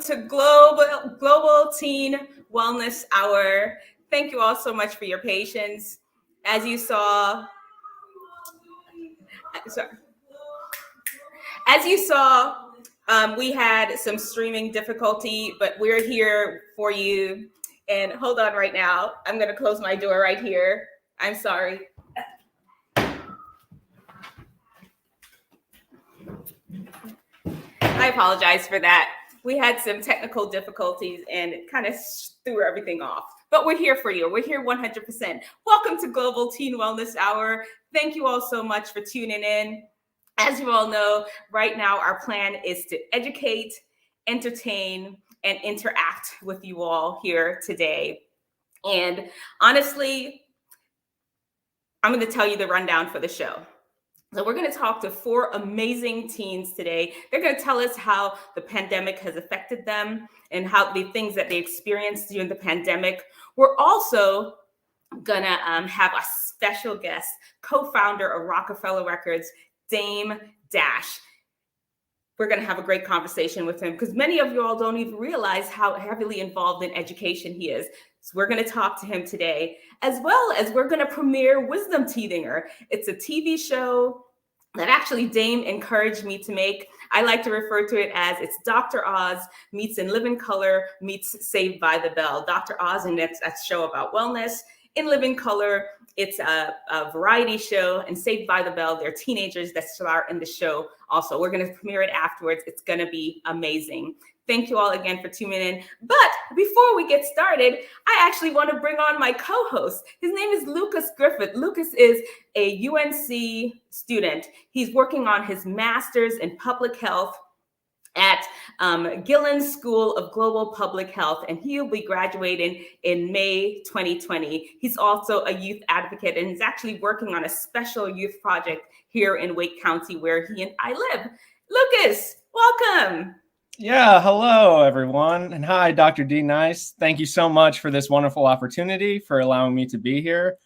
to Global Teen Wellness Hour. Thank you all so much for your patience. As you saw, we had some streaming difficulty, but we're here for you. And hold on right now. I'm going to close my door right here. I'm sorry. I apologize for that. We had some technical difficulties and it kind of threw everything off. But we're here for you. We're here 100%. Welcome to Global Teen Wellness Hour. Thank you all so much for tuning in. As you all know, right now our plan is to educate, entertain, and interact with you all here today. And honestly, I'm going to tell you the rundown for the show. So we're going to talk to 4 amazing teens today. They're going to tell us how the pandemic has affected them and how the things that they experienced during the pandemic. We're also going to have a special guest, co-founder of Rockefeller Records, Dame Dash. We're going to have a great conversation with him because many of you all don't even realize how heavily involved in education he is. So we're going to talk to him today, as well as we're going to premiere Wisdomteethinger. It's a TV show that actually Dame encouraged me to make. I like to refer to it as it's Dr. Oz meets In Living Color meets Saved by the Bell. Dr. Oz, and it's a show about wellness. In Living Color, it's a variety show, and Saved by the Bell, they're teenagers that star in the show also. We're going to premiere it afterwards. It's going to be amazing. Thank you all again for tuning in. But before we get started, I actually want to bring on my co-host. His name is Lucas Griffith. Lucas is a UNC student. He's working on his master's in public health at Beaugelin School of Global Public Health, and he'll be graduating in May 2020. He's also a youth advocate, and he's actually working on a special youth project here in Wake County where he and I live. Lucas, welcome. Yeah, hello, everyone. And hi, Dr. D. Nice. Thank you so much for this wonderful opportunity for allowing me to be here.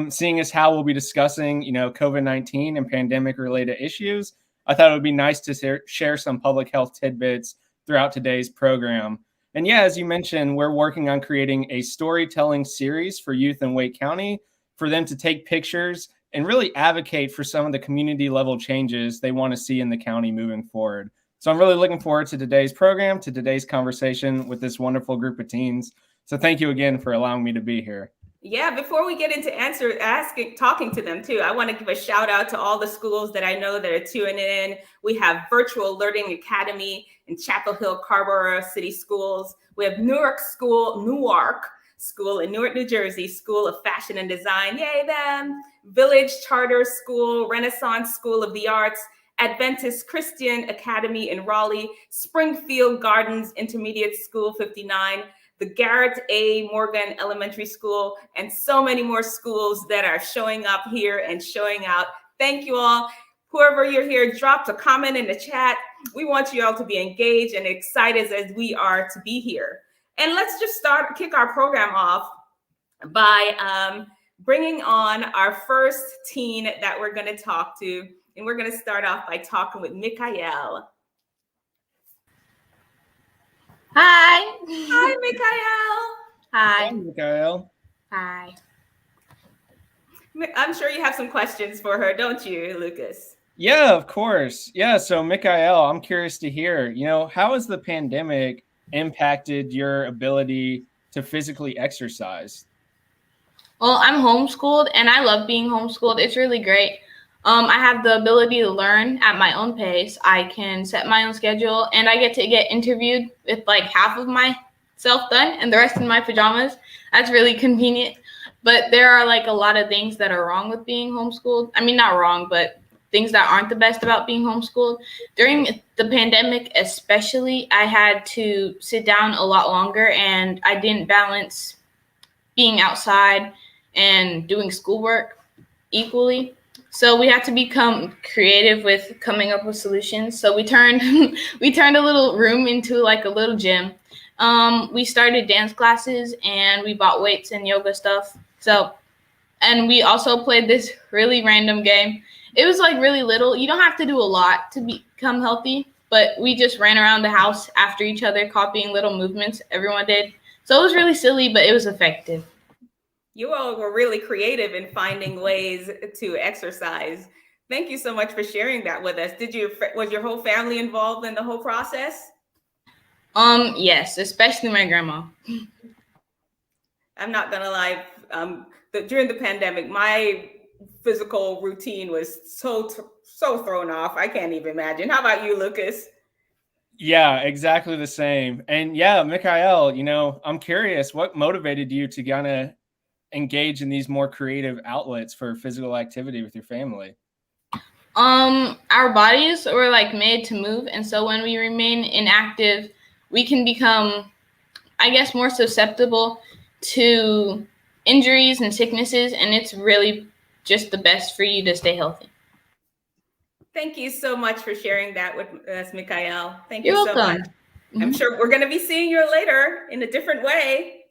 Seeing as how we'll be discussing, COVID-19 and pandemic-related issues, I thought it would be nice to share some public health tidbits throughout today's program. And yeah, as you mentioned, we're working on creating a storytelling series for youth in Wake County for them to take pictures and really advocate for some of the community level changes they want to see in the county moving forward. So I'm really looking forward to today's program, to today's conversation with this wonderful group of teens. So thank you again for allowing me to be here. Yeah, before we get into talking to them too, I want to give a shout out to all the schools that I know that are tuning in. We have Virtual Learning Academy in Chapel Hill, Carrboro City Schools. We have Newark School in Newark, New Jersey, School of Fashion and Design. Yay, them. Village Charter School, Renaissance School of the Arts, Adventist Christian Academy in Raleigh, Springfield Gardens Intermediate School 59, the Garrett A. Morgan Elementary School, and so many more schools that are showing up here and showing out. Thank you all. Whoever you're here, drop a comment in the chat. We want you all to be engaged and excited as we are to be here. And let's just kick our program off by bringing on our first teen that we're going to talk to. And we're going to start off by talking with Mikael. Hi. Hi, Mikael. Hi. Hi, Mikael. Hi. I'm sure you have some questions for her, don't you, Lucas? Yeah, of course. Yeah, so Mikael, I'm curious to hear, how has the pandemic impacted your ability to physically exercise? Well, I'm homeschooled and I love being homeschooled. It's really great. I have the ability to learn at my own pace. I can set my own schedule and I get to get interviewed with like half of myself done and the rest in my pajamas. That's really convenient. But there are like a lot of things that are wrong with being homeschooled. I mean, not wrong, but things that aren't the best about being homeschooled. During the pandemic, especially, I had to sit down a lot longer and I didn't balance being outside and doing schoolwork equally. So we had to become creative with coming up with solutions. So we turned a little room into like a little gym. We started dance classes and we bought weights and yoga stuff. And we also played this really random game. It was like really little. You don't have to do a lot to become healthy. but we just ran around the house after each other, copying little movements everyone did. So it was really silly, but it was effective. You all were really creative in finding ways to exercise. Thank you so much for sharing that with us. Was your whole family involved in the whole process? Yes, especially my grandma. I'm not gonna lie. During the pandemic, my physical routine was so thrown off. I can't even imagine. How about you, Lucas? Yeah, exactly the same. And yeah, Mikhail, I'm curious, what motivated you to kind of engage in these more creative outlets for physical activity with your family? Our bodies were like made to move, and so when we remain inactive, we can become, I guess, more susceptible to injuries and sicknesses, and it's really just the best for you to stay healthy. Thank you so much for sharing that with us, Mikhail. Thank You're you so welcome. much. I'm sure we're going to be seeing you later in a different way.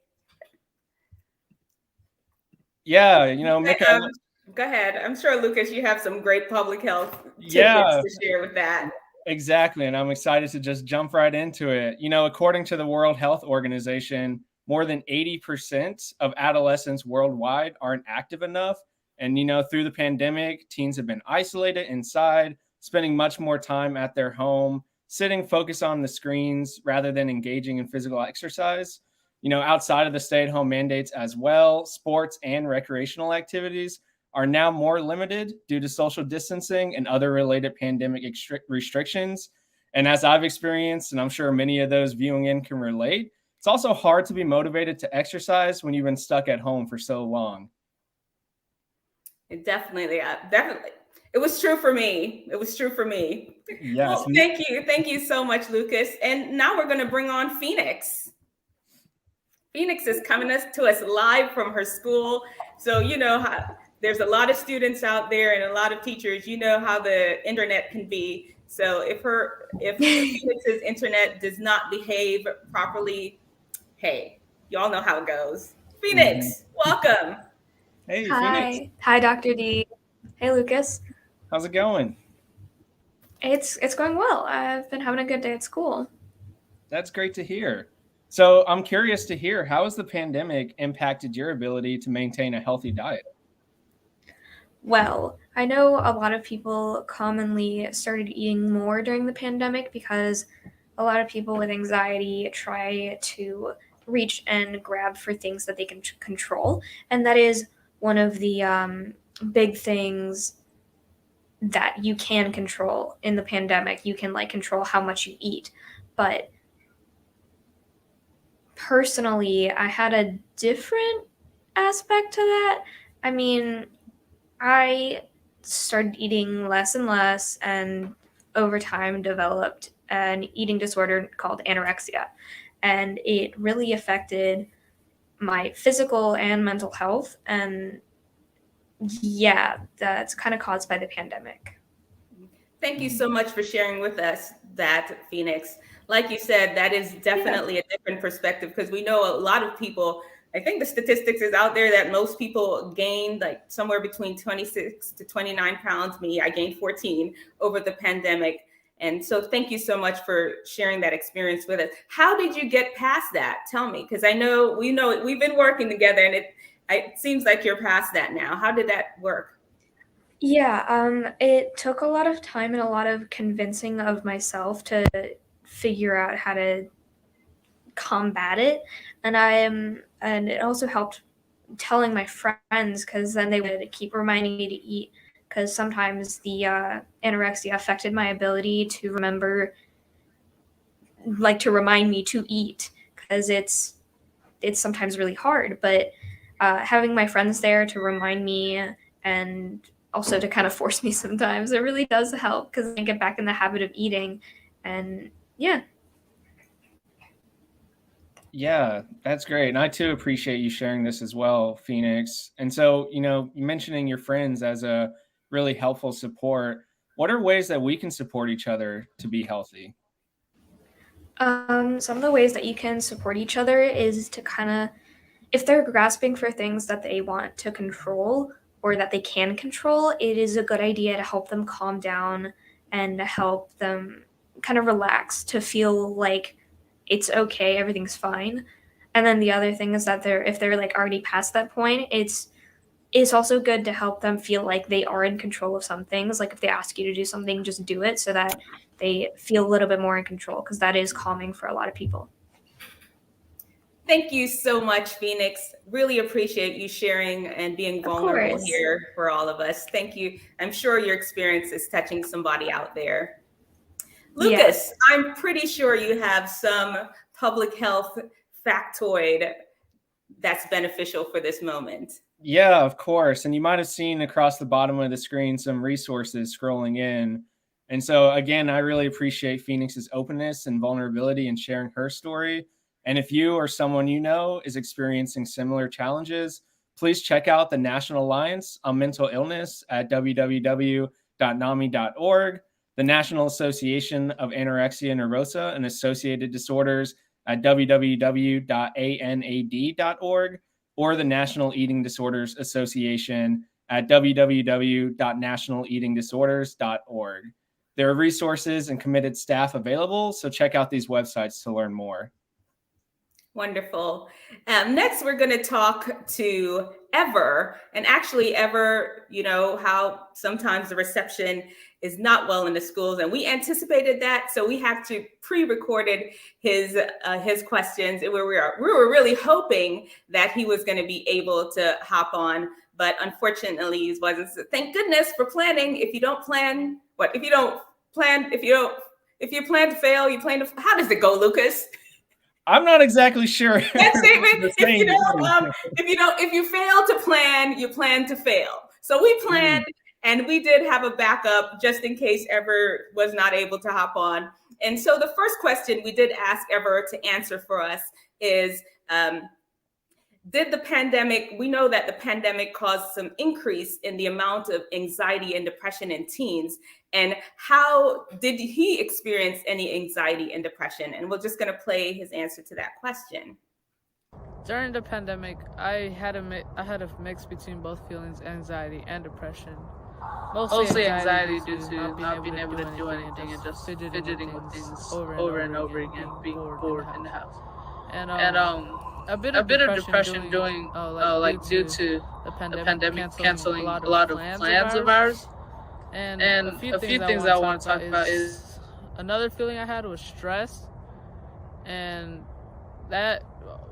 Yeah, Mikhail. Go ahead. I'm sure, Lucas, you have some great public health tidbits to share with that. Exactly. And I'm excited to just jump right into it. According to the World Health Organization, more than 80% of adolescents worldwide aren't active enough. And, through the pandemic, teens have been isolated inside, spending much more time at their home, sitting focused on the screens rather than engaging in physical exercise. Outside of the stay-at-home mandates as well, sports and recreational activities are now more limited due to social distancing and other related pandemic restrictions. And as I've experienced, and I'm sure many of those viewing in can relate, it's also hard to be motivated to exercise when you've been stuck at home for so long. Definitely. It was true for me. Yes. Well, thank you so much, Lucas. And now we're going to bring on Phoenix. Phoenix is coming to us live from her school. So there's a lot of students out there and a lot of teachers. You know how the internet can be. So if Phoenix's internet does not behave properly, hey, y'all know how it goes. Phoenix, welcome. Hey, Hi. Phoenix. Hi, Dr. D. Hey, Lucas. How's it going? It's going well. I've been having a good day at school. That's great to hear. So I'm curious to hear, how has the pandemic impacted your ability to maintain a healthy diet? Well, I know a lot of people commonly started eating more during the pandemic because a lot of people with anxiety try to reach and grab for things that they can control. And that is one of the big things that you can control in the pandemic. You can control how much you eat. But personally, I had a different aspect to that. I mean, I started eating less and less, and over time developed an eating disorder called anorexia. And it really affected my physical and mental health. And yeah, that's kind of caused by the pandemic. Thank you so much for sharing with us that, Phoenix. Like you said, that is definitely a different perspective because we know a lot of people, I think the statistics is out there that most people gained like somewhere between 26 to 29 pounds. Me, I gained 14 over the pandemic. And so thank you so much for sharing that experience with us. How did you get past that? Tell me, because I know we've been working together and it seems like you're past that now. How did that work? Yeah, it took a lot of time and a lot of convincing of myself to figure out how to combat it. And it also helped telling my friends, because then they would keep reminding me to eat, because sometimes the anorexia affected my ability to remember, to remind me to eat, because it's sometimes really hard. But having my friends there to remind me and also to kind of force me sometimes, it really does help because I get back in the habit of eating. And yeah. Yeah, that's great. And I too appreciate you sharing this as well, Phoenix. And so, you mentioning your friends as a really helpful support. What are ways that we can support each other to be healthy? Some of the ways that you can support each other is to kind of, if they're grasping for things that they want to control or that they can control, it is a good idea to help them calm down and help them kind of relax, to feel like it's okay, everything's fine. And then the other thing is that if they're like already past that point, it's also good to help them feel like they are in control of some things. Like if they ask you to do something, just do it, so that they feel a little bit more in control, because that is calming for a lot of people. Thank you so much, Phoenix. Really appreciate you sharing and being vulnerable here for all of us. Thank you. I'm sure your experience is touching somebody out there. Lucas, yeah. I'm pretty sure you have some public health factoid that's beneficial for this moment. Yeah, of course. And you might have seen across the bottom of the screen some resources scrolling in. And so, again, I really appreciate Phoenix's openness and vulnerability in sharing her story. And if you or someone you know is experiencing similar challenges, please check out the National Alliance on Mental Illness at www.nami.org, the National Association of Anorexia Nervosa and Associated Disorders at www.anad.org, or the National Eating Disorders Association at www.nationaleatingdisorders.org. There are resources and committed staff available, so check out these websites to learn more. Wonderful. Next, we're going to talk to Ever. And actually, Ever, you know how sometimes the reception is not well in the schools, and we anticipated that, so we have to pre-recorded his questions. And we were really hoping that he was going to be able to hop on, but unfortunately, he wasn't. So thank goodness for planning. If you don't plan, what? If you plan to fail, you plan to. How does it go, Lucas? I'm not exactly sure. That statement, if you fail to plan, you plan to fail. So we planned, and we did have a backup just in case Ever was not able to hop on. And so the first question we did ask Ever to answer for us is, did the pandemic, we know that the pandemic caused some increase in the amount of anxiety and depression in teens, and how did he experience any anxiety and depression? And we're just going to play his answer to that question. During the pandemic, I had a mix between both feelings, anxiety and depression. Mostly anxiety due to not being able to do anything and just fidgeting with things over and over again, being bored in the house. And a bit of depression due to the pandemic canceling a lot of plans of ours. And a few things I want to talk about is another feeling I had was stress, and that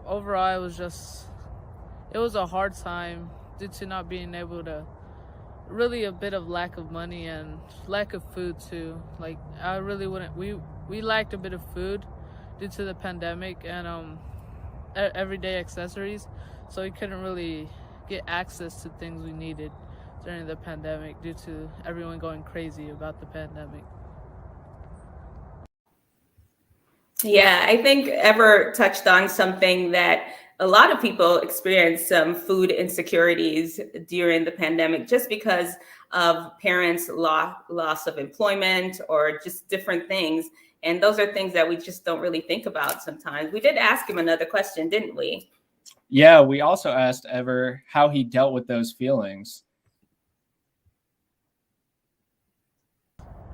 overall it was a hard time due to not being able to, really a bit of lack of money and lack of food too. Like I really wouldn't, we lacked a bit of food due to the pandemic and everyday accessories, so we couldn't really get access to things we needed during the pandemic due to everyone going crazy about the pandemic. Yeah, I think Ever touched on something that a lot of people experienced, some food insecurities during the pandemic, just because of parents' loss of employment or just different things. And those are things that we just don't really think about sometimes. We did ask him another question, didn't we? Yeah, we also asked Ever how he dealt with those feelings.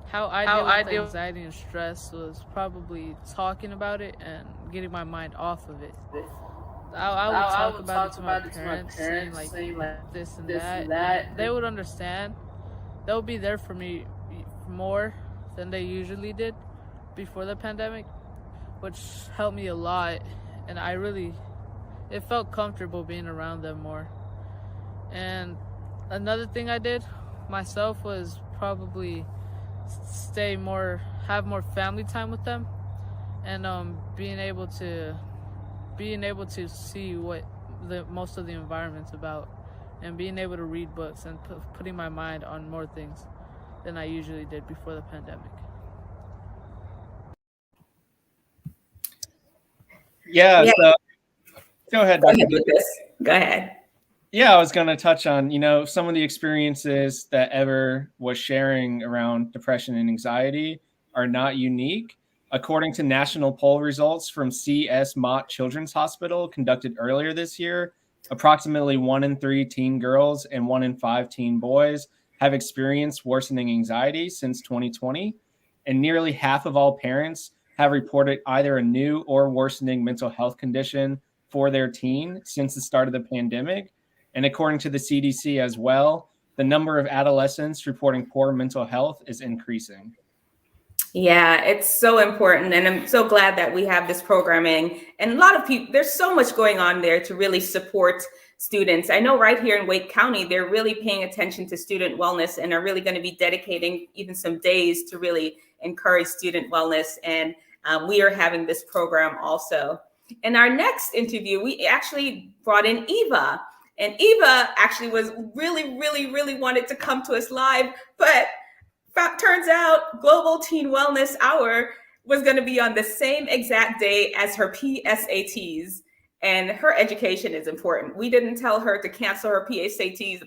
How I deal with anxiety and stress was probably talking about it and getting my mind off of it. I would talk about it to my parents, saying like this and that. They would understand. They would be there for me more than they usually did before the pandemic, which helped me a lot, and it felt comfortable being around them more. And another thing I did myself was probably have more family time with them, and being able to see what most of the environment's about, and being able to read books and putting my mind on more things than I usually did before the pandemic. Yeah. So go ahead. Go ahead, Lucas. Go ahead. Yeah, I was going to touch on, some of the experiences that Ever was sharing around depression and anxiety are not unique. According to national poll results from C.S. Mott Children's Hospital conducted earlier this year, approximately 1 in 3 teen girls and 1 in 5 teen boys have experienced worsening anxiety since 2020. and nearly half of all parents have reported either a new or worsening mental health condition for their teen since the start of the pandemic. And according to the CDC as well, the number of adolescents reporting poor mental health is increasing. Yeah, it's so important. And I'm so glad that we have this programming. And a lot of people, there's so much going on there to really support students. I know right here in Wake County, they're really paying attention to student wellness and are really going to be dedicating even some days to really encourage student wellness. And we are having this program also. In our next interview, we actually brought in Eva. And Eva actually was really wanted to come to us live, but turns out Global Teen Wellness Hour was going to be on the same exact day as her PSATs, and her education is important. We didn't tell her to cancel her PSATs.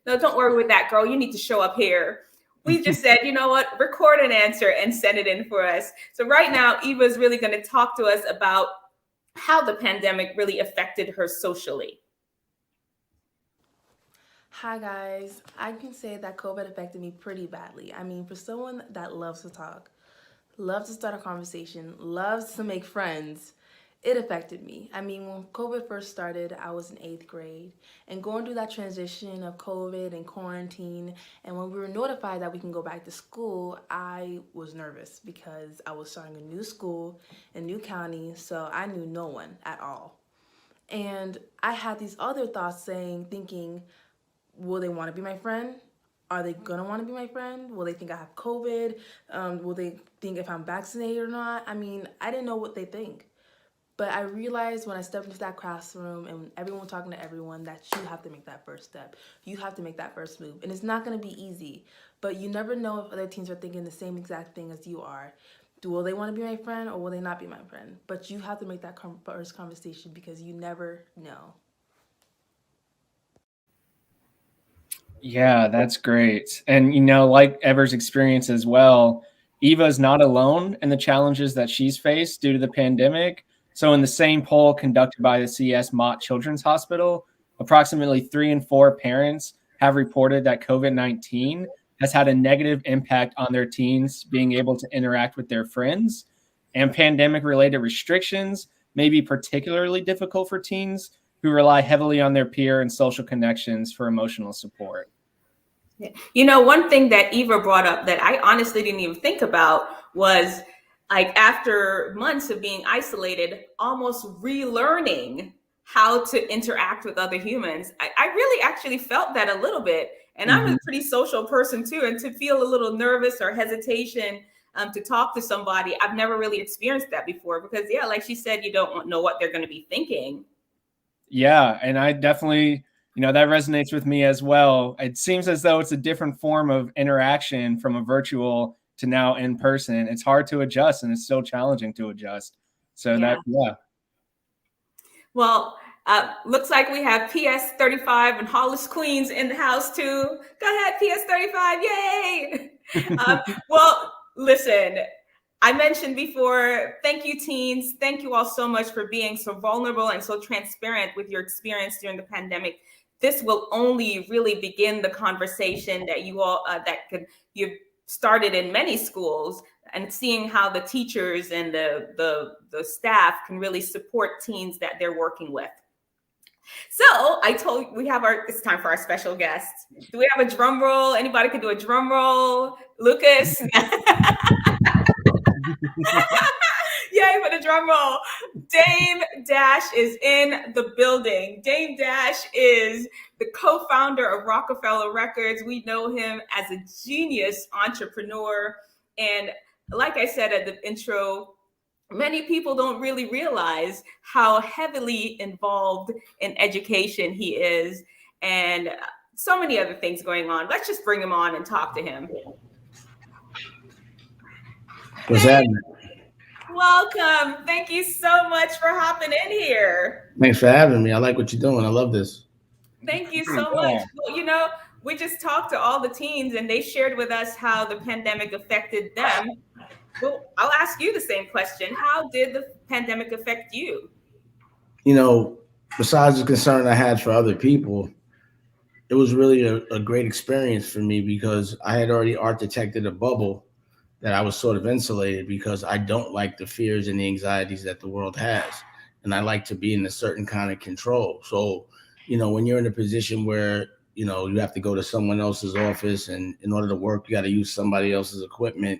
No, don't worry with that, girl. You need to show up here. We just said, you know what, record an answer and send it in for us. So right now, Eva's really going to talk to us about how the pandemic really affected her socially. Hi guys, I can say that COVID affected me pretty badly. I mean, for someone that loves to talk, loves to start a conversation, loves to make friends, it affected me. I mean, when COVID first started, I was in 8th grade, and going through that transition of COVID and quarantine, and when we were notified that we can go back to school, I was nervous because I was starting a new school, a new county, so I knew no one at all. And I had these other thoughts thinking, will they want to be my friend? Are they going to want to be my friend? Will they think I have COVID? Will they think if I'm vaccinated or not? I mean, I didn't know what they think. But I realized when I stepped into that classroom and everyone talking to everyone that you have to make that first step. You have to make that first move. And it's not going to be easy. But you never know if other teens are thinking the same exact thing as you are. Will they want to be my friend or will they not be my friend? But you have to make that first conversation because you never know. Yeah, that's great. And, you know, like Ever's experience as well, Eva's not alone in the challenges that she's faced due to the pandemic. So in the same poll conducted by the CS Mott Children's Hospital, approximately 3 in 4 parents have reported that COVID-19 has had a negative impact on their teens being able to interact with their friends. And pandemic-related restrictions may be particularly difficult for teens who rely heavily on their peer and social connections for emotional support. You know, one thing that Eva brought up that I honestly didn't even think about was like after months of being isolated, almost relearning how to interact with other humans. I really actually felt that a little bit. And I'm a pretty social person too. And to feel a little nervous or hesitation to talk to somebody, I've never really experienced that before because, yeah, like she said, you don't know what they're going to be thinking. Yeah, and I definitely, you know, that resonates with me as well. It seems as though it's a different form of interaction from a virtual to now in person. It's hard to adjust and it's still challenging to adjust. So yeah. Well, looks like we have PS35 and Hollis Queens in the house too. Go ahead, PS35, yay! Well, listen, I mentioned before, thank you, teens. Thank you all so much for being so vulnerable and so transparent with your experience during the pandemic. This will only really begin the conversation that you all you've started in many schools, and seeing how the teachers and the staff can really support teens that they're working with. So it's time for our special guest. Do we have a drum roll? Anybody can do a drum roll? Lucas? Yay for the drum roll. Dame Dash is in the building. Dame Dash is the co-founder of Rockefeller Records. We know him as a genius entrepreneur. And like I said at the intro, many people don't really realize how heavily involved in education he is and so many other things going on. Let's just bring him on and talk to him. What's happening? Welcome. Thank you so much for hopping in here. Thanks for having me. I like what you're doing. I love this. Thank you so much. Well, you know, we just talked to all the teens and they shared with us how the pandemic affected them. Well, I'll ask you the same question. How did the pandemic affect you? You know, besides the concern I had for other people, it was really a great experience for me because I had already architected a bubble that I was sort of insulated because I don't like the fears and the anxieties that the world has. And I like to be in a certain kind of control. So, when you're in a position where, you have to go to someone else's office, and in order to work, you got to use somebody else's equipment,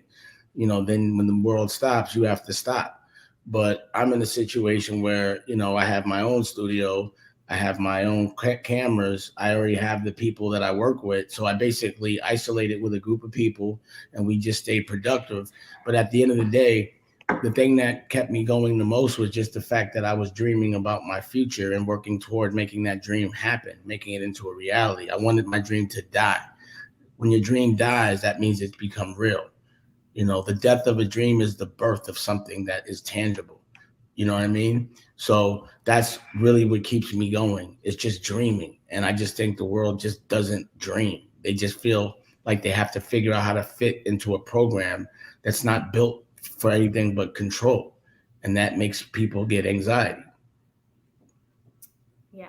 then when the world stops, you have to stop. But I'm in a situation where, I have my own studio. I have my own cameras. I already have the people that I work with. So I basically isolated with a group of people, and we just stayed productive. But at the end of the day, the thing that kept me going the most was just the fact that I was dreaming about my future and working toward making that dream happen, making it into a reality. I wanted my dream to die. When your dream dies, that means it's become real. The death of a dream is the birth of something that is tangible. You know what I mean? So that's really what keeps me going. It's just dreaming. And I just think the world just doesn't dream. They just feel like they have to figure out how to fit into a program that's not built for anything but control. And that makes people get anxiety. Yeah.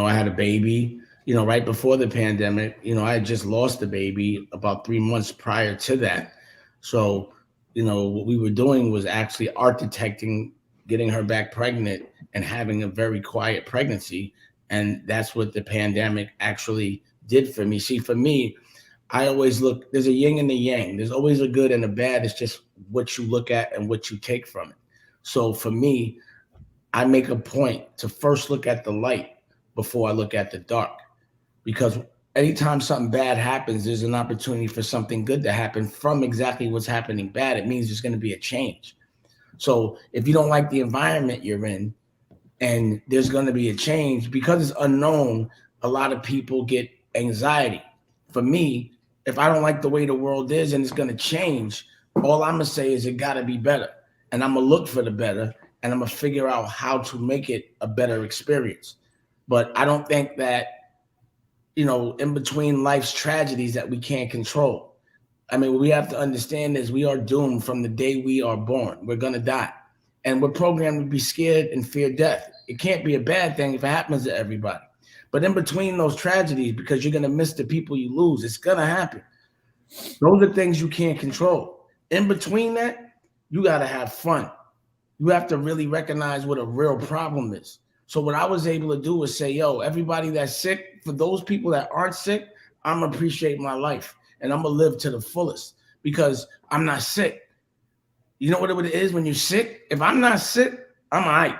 I had a baby, right before the pandemic. I had just lost a baby about 3 months prior to that. So, what we were doing was actually architecting getting her back pregnant and having a very quiet pregnancy. And that's what the pandemic actually did for me. See, for me, I always look, there's a yin and a yang. There's always a good and a bad. It's just what you look at and what you take from it. So for me, I make a point to first look at the light before I look at the dark, because anytime something bad happens, there's an opportunity for something good to happen from exactly what's happening bad. It means there's going to be a change. So if you don't like the environment you're in and there's going to be a change, because it's unknown, a lot of people get anxiety. For me, if I don't like the way the world is and it's going to change, all I'm going to say is it got to be better. And I'm going to look for the better, and I'm going to figure out how to make it a better experience. But I don't think that, in between life's tragedies that we can't control. I mean, what we have to understand is we are doomed from the day we are born. We're going to die. And we're programmed to be scared and fear death. It can't be a bad thing if it happens to everybody. But in between those tragedies, because you're going to miss the people you lose, it's going to happen. Those are things you can't control. In between that, you got to have fun. You have to really recognize what a real problem is. So what I was able to do was say, everybody that's sick, for those people that aren't sick, I'm going to appreciate my life, and I'm going to live to the fullest because I'm not sick. You know what it is when you're sick? If I'm not sick, I'm all right.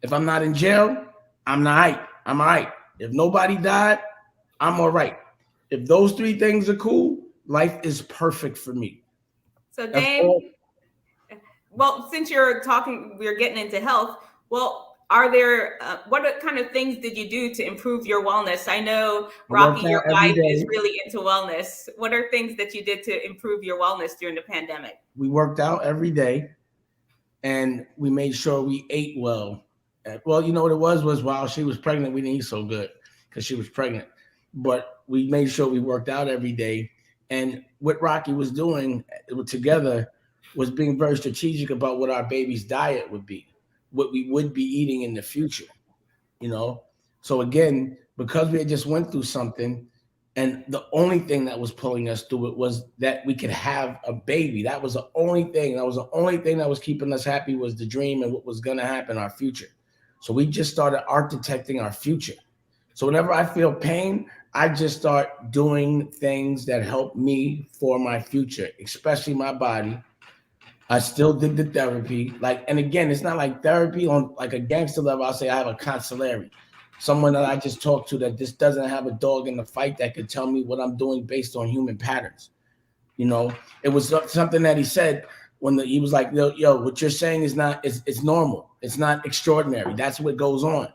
If I'm not in jail, I'm not all right. I'm all right. If nobody died, I'm all right. If those three things are cool, life is perfect for me. So Dane, well, since you're talking, we're getting into health. Well, are there, what kind of things did you do to improve your wellness? I know, Rocky, your wife is really into wellness. What are things that you did to improve your wellness during the pandemic? We worked out every day, and we made sure we ate well. Well, you know what it was while she was pregnant, we didn't eat so good because she was pregnant. But we made sure we worked out every day. And what Rocky was doing together was being very strategic about what our baby's diet would be, what we would be eating in the future, So again, because we had just went through something, and the only thing that was pulling us through it was that we could have a baby. That was the only thing. That was the only thing that was keeping us happy, was the dream and what was going to happen, our future. So we just started architecting our future. So whenever I feel pain, I just start doing things that help me for my future, especially my body. I still did the therapy. And again, it's not like therapy on like a gangster level. I'll say I have a consigliere, someone that I just talked to that just doesn't have a dog in the fight, that could tell me what I'm doing based on human patterns. It was something that he said when he was like, yo, what you're saying is not, it's normal. It's not extraordinary. That's what goes on.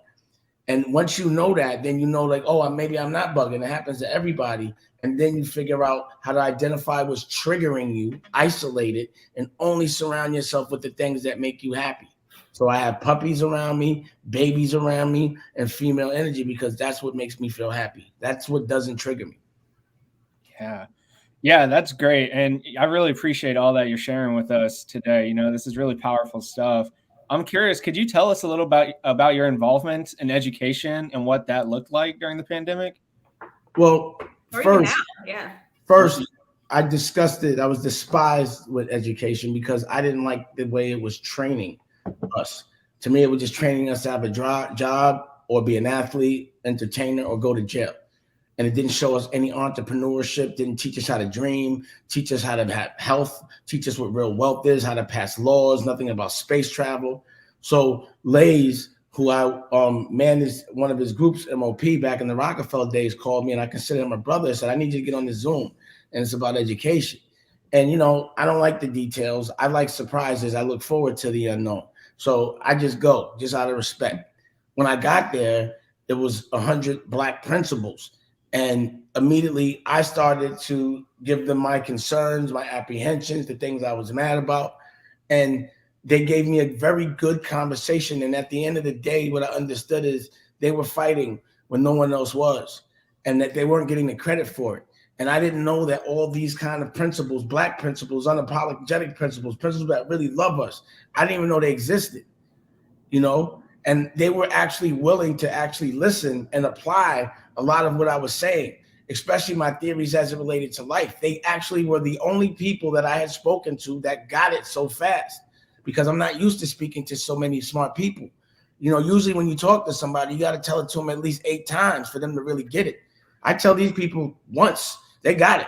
And once you know that, then maybe I'm not bugging. It happens to everybody. And then you figure out how to identify what's triggering you, isolate it, and only surround yourself with the things that make you happy. So I have puppies around me, babies around me, and female energy, because that's what makes me feel happy. That's what doesn't trigger me. Yeah, that's great. And I really appreciate all that you're sharing with us today. This is really powerful stuff. I'm curious, could you tell us a little about your involvement in education and what that looked like during the pandemic? Well, first, I discussed it. I was despised with education because I didn't like the way it was training us. To me, it was just training us to have a job or be an athlete, entertainer, or go to jail. And it didn't show us any entrepreneurship, didn't teach us how to dream, teach us how to have health, teach us what real wealth is, how to pass laws, nothing about space travel. So Lays, who I managed one of his groups, MOP, back in the Rockefeller days, called me, and I consider him a brother. I said, I need you to get on the Zoom, and it's about education. And, you know, I don't like the details. I like surprises. I look forward to the unknown. So I just go, just out of respect. When I got there, it was 100 Black principals. And immediately I started to give them my concerns, my apprehensions, the things I was mad about. And they gave me a very good conversation. And at the end of the day, what I understood is they were fighting when no one else was, and that they weren't getting the credit for it. And I didn't know that all these kind of principles, Black principles, unapologetic principles, principles that really love us, I didn't even know they existed, you know? And they were actually willing to actually listen and apply a lot of what I was saying, especially my theories as it related to life. They actually were the only people that I had spoken to that got it so fast, because I'm not used to speaking to so many smart people. You know, usually when you talk to somebody, you got to tell it to them at least 8 times for them to really get it. I tell these people once, they got it,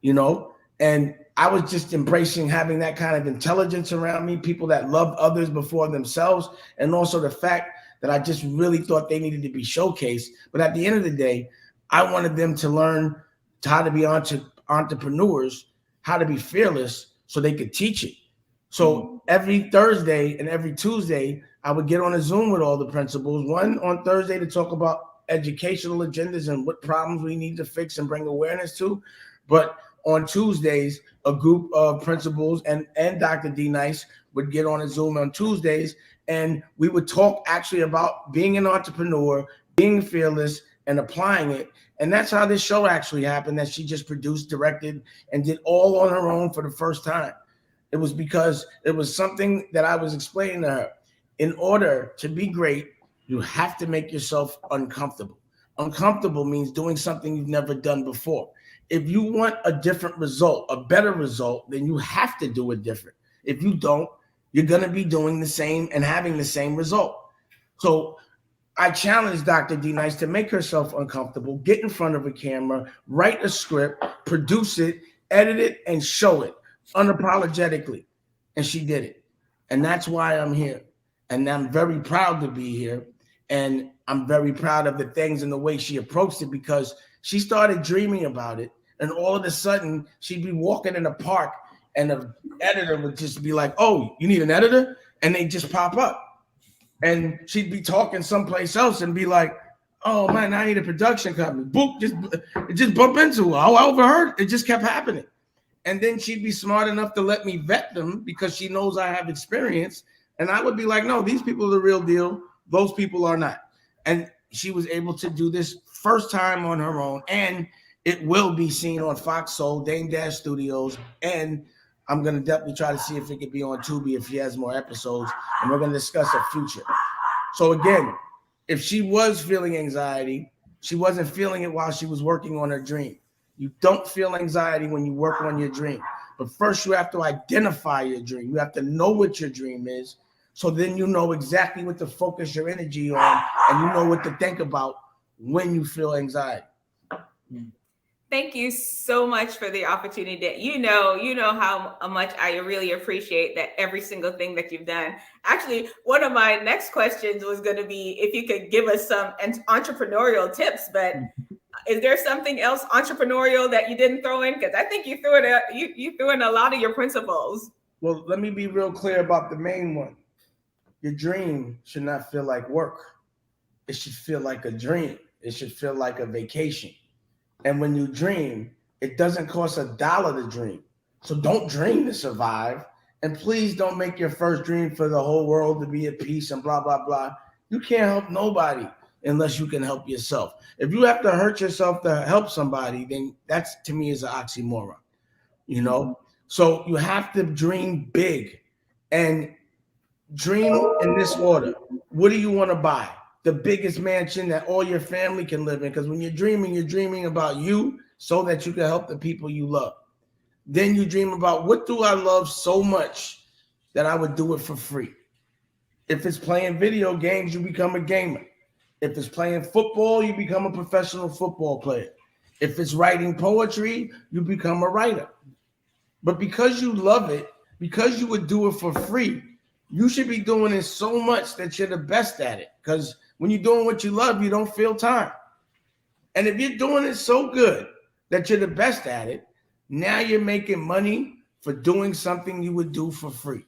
you know? And I was just embracing having that kind of intelligence around me, people that loved others before themselves, and also the fact that I just really thought they needed to be showcased. But at the end of the day, I wanted them to learn how to be entrepreneurs, how to be fearless, so they could teach it. So every Thursday and every Tuesday, I would get on a Zoom with all the principals, one on Thursday to talk about educational agendas and what problems we need to fix and bring awareness to. But on Tuesdays, a group of principals and Dr. D Nice would get on a Zoom on Tuesdays, and we would talk actually about being an entrepreneur, being fearless, and applying it. And that's how this show actually happened, that she just produced, directed, and did all on her own for the first time. It was because it was something that I was explaining to her. In order to be great, you have to make yourself uncomfortable. Uncomfortable means doing something you've never done before. If you want a different result, a better result, then you have to do it different. If you don't, you're going to be doing the same and having the same result. So I challenged Dr. D Nice to make herself uncomfortable, get in front of a camera, write a script, produce it, edit it, and show it unapologetically. And she did it. And that's why I'm here. And I'm very proud to be here. And I'm very proud of the things and the way she approached it, because she started dreaming about it. And all of a sudden, she'd be walking in a park and an editor would just be like, oh, you need an editor? And they just pop up. And she'd be talking someplace else and be like, oh, man, I need a production company. Boop, just bump into her. I overheard. It just kept happening. And then she'd be smart enough to let me vet them because she knows I have experience. And I would be like, no, these people are the real deal. Those people are not. And she was able to do this first time on her own. And it will be seen on Fox Soul, Dame Dash Studios. And I'm going to definitely try to see if it could be on Tubi if she has more episodes. And we're going to discuss her future. So again, if she was feeling anxiety, she wasn't feeling it while she was working on her dream. You don't feel anxiety when you work on your dream. But first you have to identify your dream. You have to know what your dream is. So then you know exactly what to focus your energy on, and you know what to think about when you feel anxiety. Thank you so much for the opportunity. You know how much I really appreciate that every single thing that you've done. Actually, one of my next questions was going to be if you could give us some entrepreneurial tips, but is there something else entrepreneurial that you didn't throw in? Because I think you threw in a lot of your principles. Well, let me be real clear about the main one. Your dream should not feel like work. It should feel like a dream. It should feel like a vacation. And when you dream, it doesn't cost $1 to dream. So don't dream to survive. And please don't make your first dream for the whole world to be at peace and blah, blah, blah. You can't help nobody unless you can help yourself. If you have to hurt yourself to help somebody, then that's, to me, is an oxymoron, you know? So you have to dream big and dream in this order. What do you want to buy? The biggest mansion that all your family can live in. Because when you're dreaming about you so that you can help the people you love. Then you dream about, what do I love so much that I would do it for free? If it's playing video games, you become a gamer. If it's playing football, you become a professional football player. If it's writing poetry, you become a writer. But because you love it, because you would do it for free, you should be doing it so much that you're the best at it. Because when you're doing what you love, you don't feel time. And if you're doing it so good that you're the best at it, now you're making money for doing something you would do for free,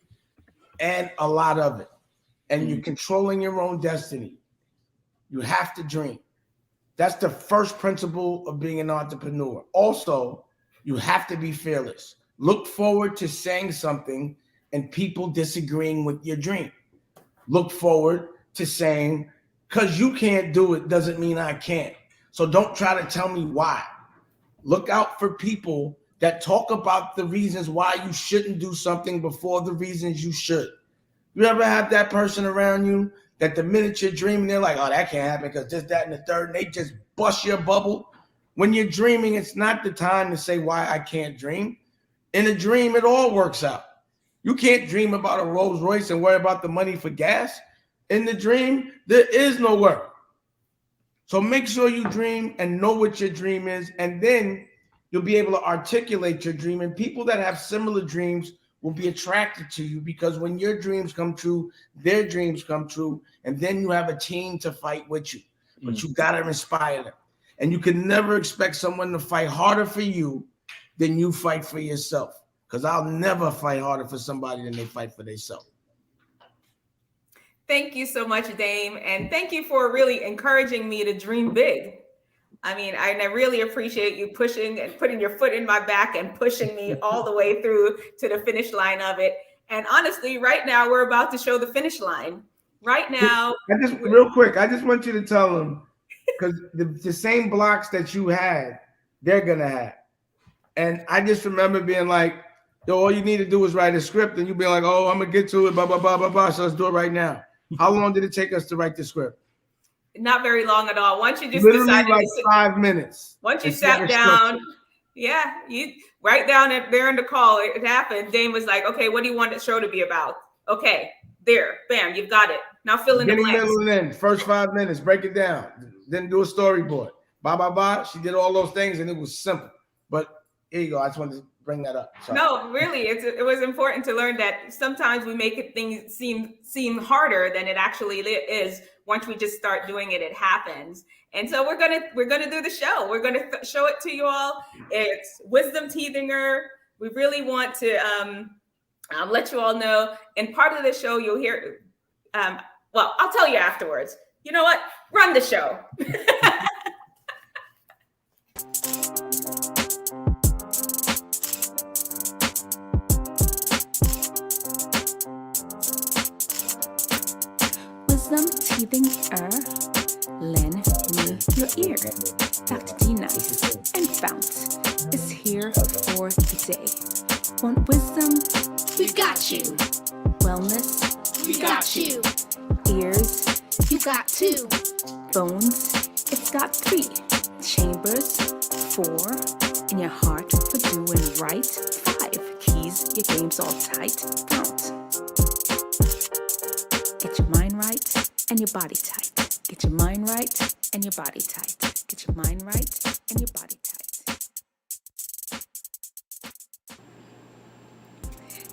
and a lot of it. And you're controlling your own destiny. You have to dream. That's the first principle of being an entrepreneur. Also, you have to be fearless. Look forward to saying something and people disagreeing with your dream. Look forward to saying, because you can't do it doesn't mean I can't. So don't try to tell me why. Look out for people that talk about the reasons why you shouldn't do something before the reasons you should. You ever have that person around you that the minute you're dreaming, they're like, oh, that can't happen because this, that, and the third, and they just bust your bubble? When you're dreaming, it's not the time to say why I can't dream. In a dream, it all works out. You can't dream about a Rolls Royce and worry about the money for gas. In the dream, there is no worry. So make sure you dream and know what your dream is, and then you'll be able to articulate your dream. And people that have similar dreams will be attracted to you, because when your dreams come true, their dreams come true, and then you have a team to fight with you. But you got to inspire them. And you can never expect someone to fight harder for you than you fight for yourself, because I'll never fight harder for somebody than they fight for themselves. Thank you so much, Dame. And thank you for really encouraging me to dream big. I mean, I really appreciate you pushing and putting your foot in my back and pushing me all the way through to the finish line of it. And honestly, right now, we're about to show the finish line. Right now. Real quick, I just want you to tell them, because the same blocks that you had, they're going to have. And I just remember being like, yo, all you need to do is write a script, and you be like, oh, I'm going to get to it, blah, blah, blah, blah, blah. So let's do it right now. How long did it take us to write the script? Not very long at all. Once you just literally decided like 5 minutes. Once you sat down, yeah, you right down there in the call, it happened. Dame was like, okay, what do you want the show to be about? Okay, there, bam, you've got it. Now fill in the blanks. Middle and end. First 5 minutes, break it down. Then do a storyboard. Blah, blah, blah. She did all those things, and it was simple. But here you go. I just wanted to bring that up. Sorry. No, really, it was important to learn that sometimes we make things seem harder than it actually is. Once we just start doing it, it happens. And so we're gonna do the show. We're gonna show it to you all. It's Wisdomteethinger. We really want to let you all know. And part of the show, you'll hear. Well, I'll tell you afterwards. You know what? Run the show. Wisdomteethinger, lend me your ear. Dr. D Nice and Bout is here for the day. Want wisdom? We've got you. Wellness? We got you. Ears? You got 2. Bones? It's got 3. Chambers? 4. In your heart for doing right? 5. Keys? Your game's all tight? Count. Get your mind right and your body tight. Get your mind right and your body tight. Get your mind right and your body tight.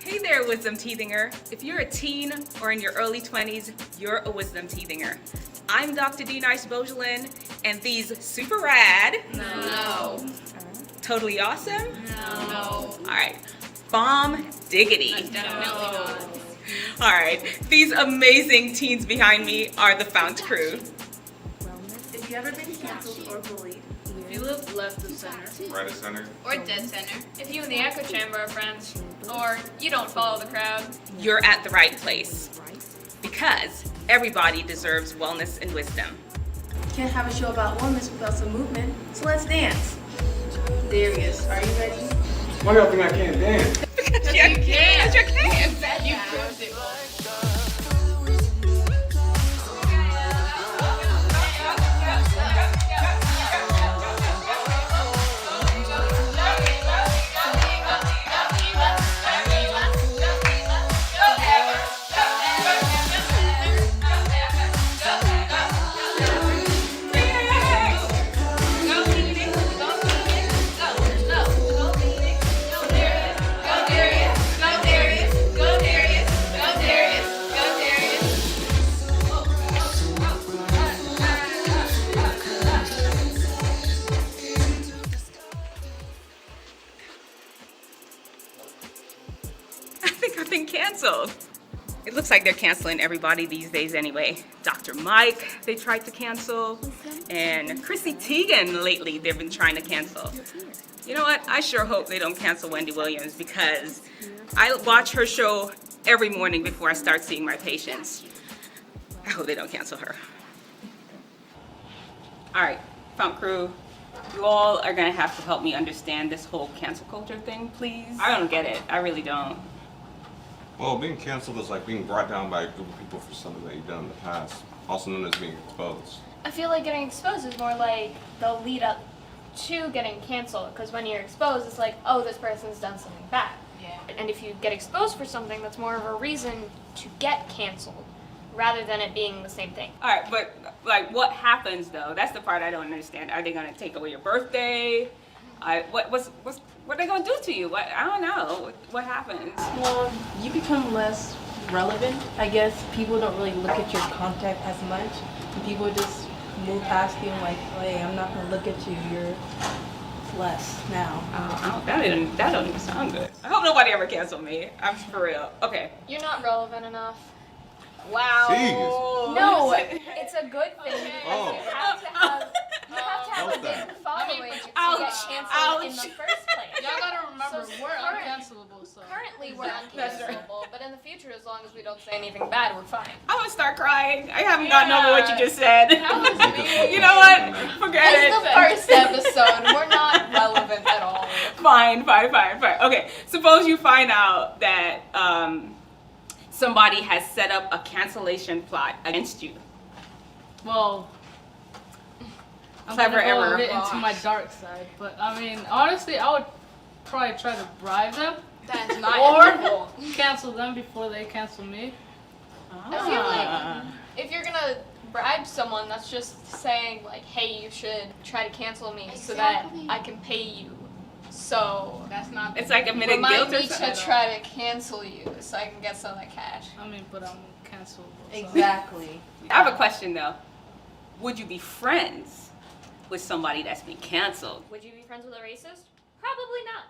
Hey there, Wisdomteethinger. If you're a teen or in your early 20s, you're a Wisdomteethinger. I'm Dr. D Nice Beaugelin, and these super rad, No. totally awesome, No. all right, bomb diggity. Definitely not. All right, these amazing teens behind me are the Fount crew. If you ever been canceled or bullied, If you live left of center, Right of center. Or dead center. If you and the echo chamber are friends, or you don't follow the crowd. You're at the right place, because everybody deserves wellness and wisdom. can't have a show about wellness without some movement. So let's dance. Darius, are you ready? Why y'all think I can't dance? Because you can. You proved it. canceled. It looks like they're canceling everybody these days anyway. Dr. Mike, they tried to cancel. And Chrissy Teigen lately, they've been trying to cancel. You know what? I sure hope they don't cancel Wendy Williams because I watch her show every morning before I start seeing my patients. I hope they don't cancel her. All right, Fount Crew, you all are gonna have to help me understand this whole cancel culture thing, please. I don't get it, I really don't. Well, being canceled is like being brought down by a group of people for something that you've done in the past, also known as being exposed. I feel like getting exposed is more like the lead up to getting canceled, because when you're exposed, it's like, oh, this person's done something bad. Yeah. And if you get exposed for something, that's more of a reason to get canceled, rather than it being the same thing. All right, but like what happens though? That's the part I don't understand. Are they gonna take away your birthday? What are they gonna do to you? I don't know. What happens? Well, you become less relevant. I guess people don't really look at your content as much. And people just move past you and like, hey, I'm not gonna look at you. You're less now. That don't even sound good. I hope nobody ever cancel me. I'm for real. Okay. You're not relevant enough. Wow. Jeez. No, it's a good thing because Oh. you have to have a big following to get canceled in the first place. Y'all gotta remember, So we're current- uncancelable, so. Currently, we're uncancelable, but in the future, as long as we don't say anything bad, we're fine. I'm gonna start crying. I haven't gotten over what you just said. That was me. You know what? Forget It's it. the first episode. We're not relevant at all. Fine. Okay, suppose you find out that somebody has set up a cancellation plot against you. Well, I'm Clever gonna go ever. a bit into my dark side, but I mean, honestly, I would probably try to bribe them That's not or ethical. cancel them before they cancel me. I feel like if you're gonna bribe someone, that's just saying like, hey, you should try to cancel me so that I can pay you. So That's not. It's like admitting remind guilt or me to something. try to cancel you so I can get some of that cash. I mean, but I'm cancelable. So. Exactly. I have a question though. Would you be friends with somebody that's been canceled? Would you be friends with a racist? Probably not.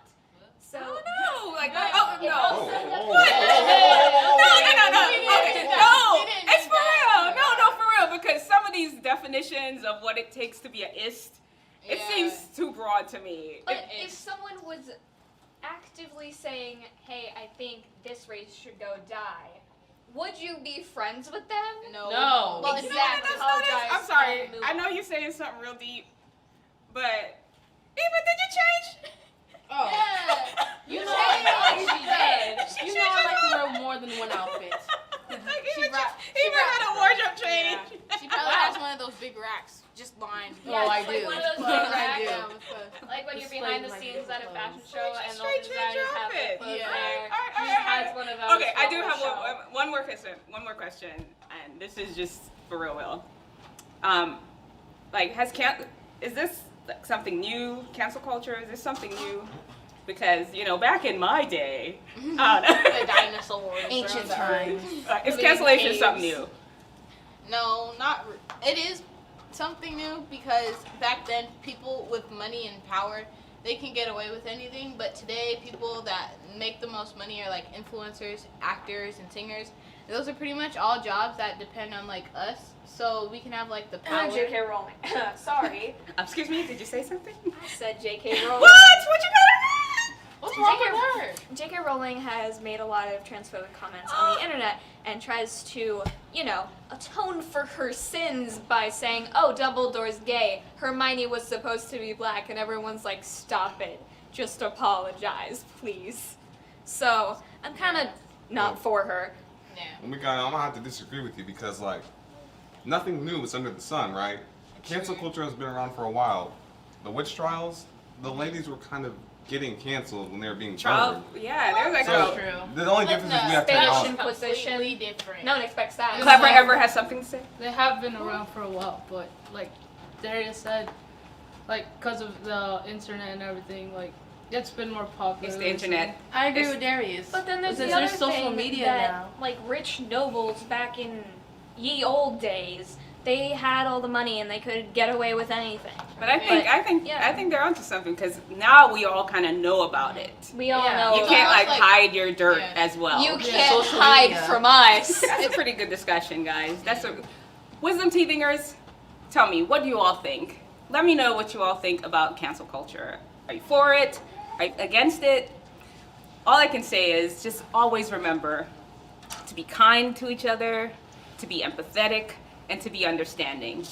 So No, like no. Oh. No. Okay, no. It's for real. No, for real. Because some of these definitions of what it takes to be an ist, it seems too broad to me. But if someone was actively saying, hey, I think this race should go die, would you be friends with them? No. Well, You know what? exactly. I'm sorry. I know you're saying something real deep, but Eva, did you change? Oh. Yeah. You know, changed. she did. You know, I like to wear more than one outfit. Eva had a wardrobe change. She probably has one of those big racks, just lined. Yeah, I it's like do. one of those big I do. racks. Like when you're behind the scenes at a fashion show Straight and all change the your designers have outfit. their clothes Yeah. there. All She right. has one of those. Okay, I do for have the show. one more question, and this is just for real. Like, is this like something new? Cancel culture, is this something new? Because back in my day, I don't know. The dinosaurs. Ancient around the times. earth. Is cancellation something new? No, not. It is something new because back then people with money and power, they can get away with anything. But today, people that make the most money are like influencers, actors, and singers. And those are pretty much all jobs that depend on like us. So we can have like the power. J.K. Rowling. Sorry. Excuse me, did you say something? I said J.K. Rowling. What you got? What's wrong with her? J.K. Rowling has made a lot of transphobic comments on the internet and tries to, atone for her sins by saying, oh, Dumbledore's gay. Hermione was supposed to be black, and everyone's like, stop it. Just apologize, please. So, I'm kind of not for her. Yeah. I'm gonna have to disagree with you because nothing new is under the sun, right? Cancel culture has been around for a while. The witch trials, the ladies were kind of getting canceled when they were being burned. Yeah, there's like So True. the only difference is we have Spanish technology. Inquisition. Completely different. No one expects that. Clever ever has something to say? They have been around for a while, but like Darius said, like because of the internet and everything, like it's been more popular. It's the internet. I agree with Darius. But then there's Because the other social thing media that, now. like, rich nobles back in ye old days they had all the money and they could get away with anything. But I think they're onto something, because now we all kind of know about it. We all know. You can't like hide your dirt as well. You can't hide from us. That's a pretty good discussion, guys. Wisdom Teethingers, tell me, what do you all think? Let me know what you all think about cancel culture. Are you for it? Are you against it? All I can say is just always remember to be kind to each other, to be empathetic, and to be understanding.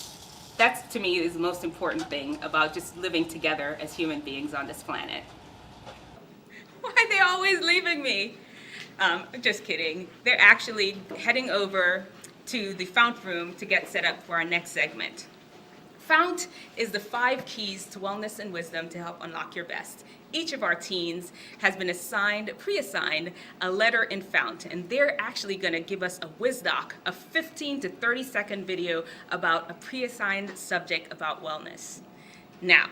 That's, to me, is the most important thing about just living together as human beings on this planet. Why are they always leaving me? Just kidding. They're actually heading over to the Fount room to get set up for our next segment. Fount is the 5 keys to wellness and wisdom to help unlock your best. Each of our teens has been pre-assigned a letter in Fount, and they're actually going to give us a WizDoc, a 15 to 30 second video about a pre-assigned subject about wellness. Now,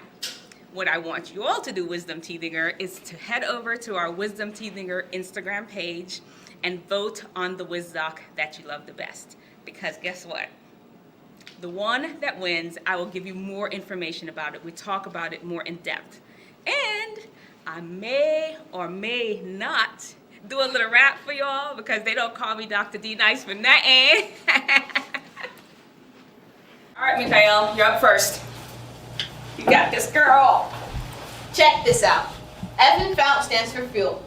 what I want you all to do, Wisdom Teethinger, is to head over to our Wisdom Teethinger Instagram page and vote on the WizDoc that you love the best. Because guess what? The one that wins, I will give you more information about it. We talk about it more in depth. And I may or may not do a little rap for y'all, because they don't call me Dr. D Nice for nothing. All right, Mikhail, you're up first. You got this, girl. Check this out. F in Fount stands for fuel.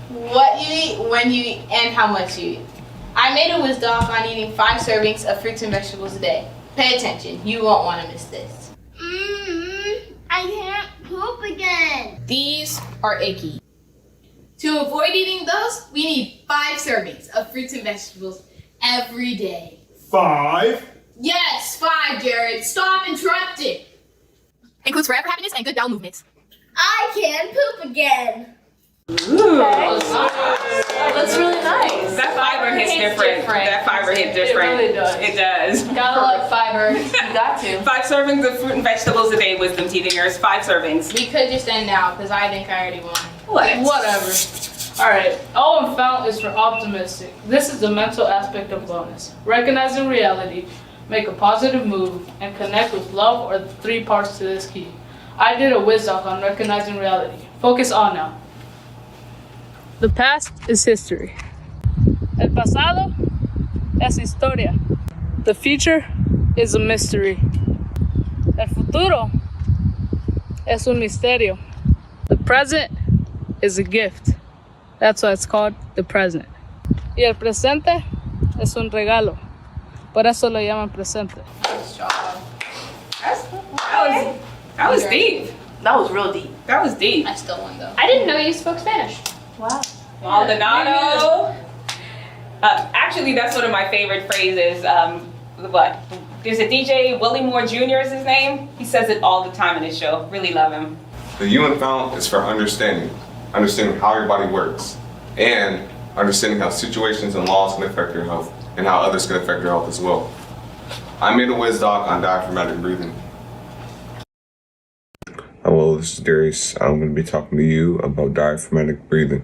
What you eat, when you eat, and how much you eat. I made a WizDoc on eating 5 servings of fruits and vegetables a day. Pay attention, you won't want to miss this. I can't poop again. These are icky. To avoid eating those, we need 5 servings of fruits and vegetables every day. 5? Yes, 5, Jared. Stop interrupting. Includes forever happiness and good bowel movements. I can't poop again. Ooh. That's really nice. That fiber hits different. That fiber hits different. It really does. It does. Gotta love fiber. You got to. 5 servings of fruit and vegetables a day, Wisdom Teethingers. 5 servings. We could just end now, because I think I already won. Whatever. Alright, O in Fount is for optimistic. This is the mental aspect of wellness. Recognizing reality, make a positive move, and connect with love are the 3 parts to this key. I did a WizDoc on recognizing reality. Focus on now. The past is history. El pasado es historia. The future is a mystery. El futuro es un misterio. The present is a gift. That's why it's called the present. Y el presente es un regalo. Por eso lo llaman presente. That was deep. That was real deep. That was deep. I still won though. I didn't know you spoke Spanish. Wow. Maldonado. Actually, that's one of my favorite phrases. There's a DJ, Willie Moore Jr. is his name. He says it all the time in his show. Really love him. The U in Fount is for understanding how your body works, and understanding how situations and laws can affect your health, and how others can affect your health as well. I made a WizDoc on diaphragmatic breathing. Hello, this is Darius. I'm going to be talking to you about diaphragmatic breathing.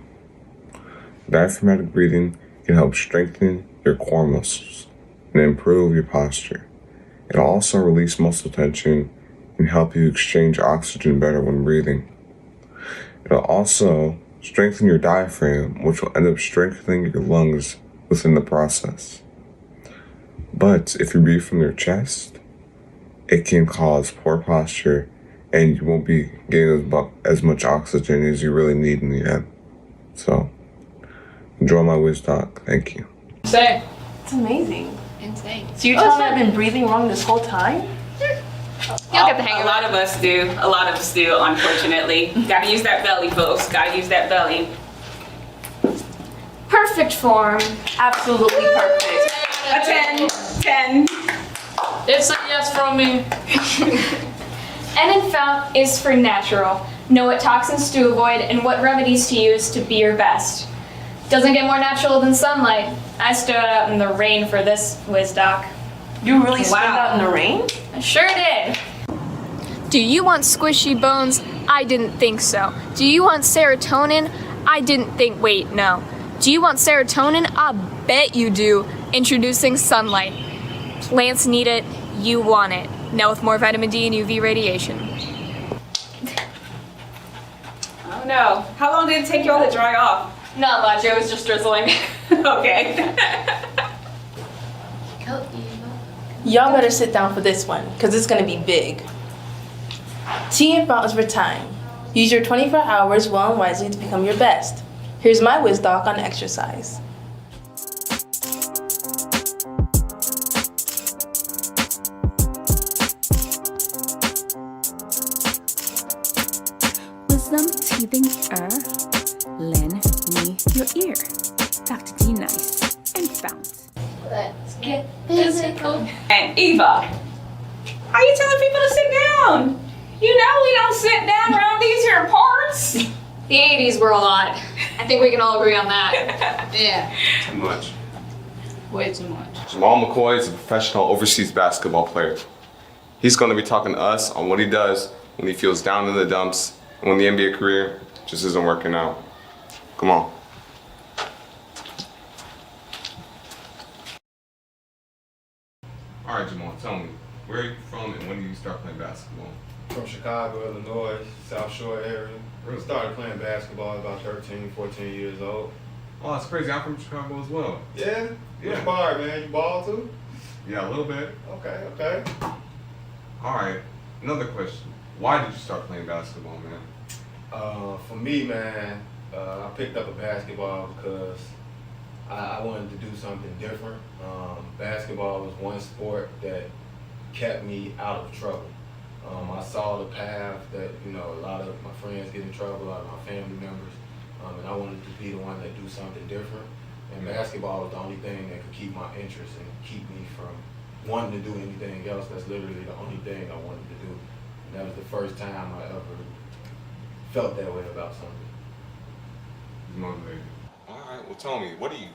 Diaphragmatic breathing can help strengthen your core muscles and improve your posture. It'll also release muscle tension and help you exchange oxygen better when breathing. It'll also strengthen your diaphragm, which will end up strengthening your lungs within the process. But if you breathe from your chest, it can cause poor posture, and you won't be getting as much oxygen as you really need in the end. So, enjoy my WizDoc. Thank you. Same. It's amazing. Insane. So you're telling me I've been breathing wrong this whole time? You'll get the hang of it. A lot of us do, unfortunately. Gotta use that belly, folks. Gotta use that belly. Perfect form. Absolutely perfect. A 10. It's a yes from me. N in Fount is for natural. Know what toxins to avoid and what remedies to use to be your best. Doesn't get more natural than sunlight. I stood out in the rain for this WizDoc. You really stood out in the rain? I sure did. Do you want squishy bones? I didn't think so. Do you want serotonin? I didn't think, wait, no. Do you want serotonin? I bet you do. Introducing sunlight. Plants need it, You want it. Now with more vitamin D and UV radiation. Oh no. How long did it take y'all to dry off? Not much, it was just drizzling. Okay. Y'all better sit down for this one, because it's going to be big. Tea and fountains for time. Use your 24 hours well and wisely to become your best. Here's my whiz doc on exercise. Wisdomteethinger, lend me your ear. Dr. D Nice and Fount. Let's get physical. And Eva, how you telling people to sit down? You know we don't sit down around these here parts. The 80s were a lot. I think we can all agree on that. Yeah, Too much. way too much. Jamal McCoy is a professional overseas basketball player. He's going to be talking to us on what he does when he feels down in the dumps and when the NBA career just isn't working out. Come on. All right, Jamal, tell me, where are you from and when did you start playing basketball? From Chicago, Illinois, South Shore area. Really started playing basketball about 13, 14 years old. Oh, that's crazy. I'm from Chicago as well. Yeah? Yeah. Which part, man? You ball too? Yeah, a little bit. Okay. All right, another question. Why did you start playing basketball, man? For me, man, I picked up a basketball because I wanted to do something different. Basketball was one sport that kept me out of trouble. I saw the path that, a lot of my friends get in trouble, a lot of my family members, and I wanted to be the one that do something different. And basketball was the only thing that could keep my interest and keep me from wanting to do anything else. That's literally the only thing I wanted to do. And that was the first time I ever felt that way about something. Motivated. All right, well, tell me, what do you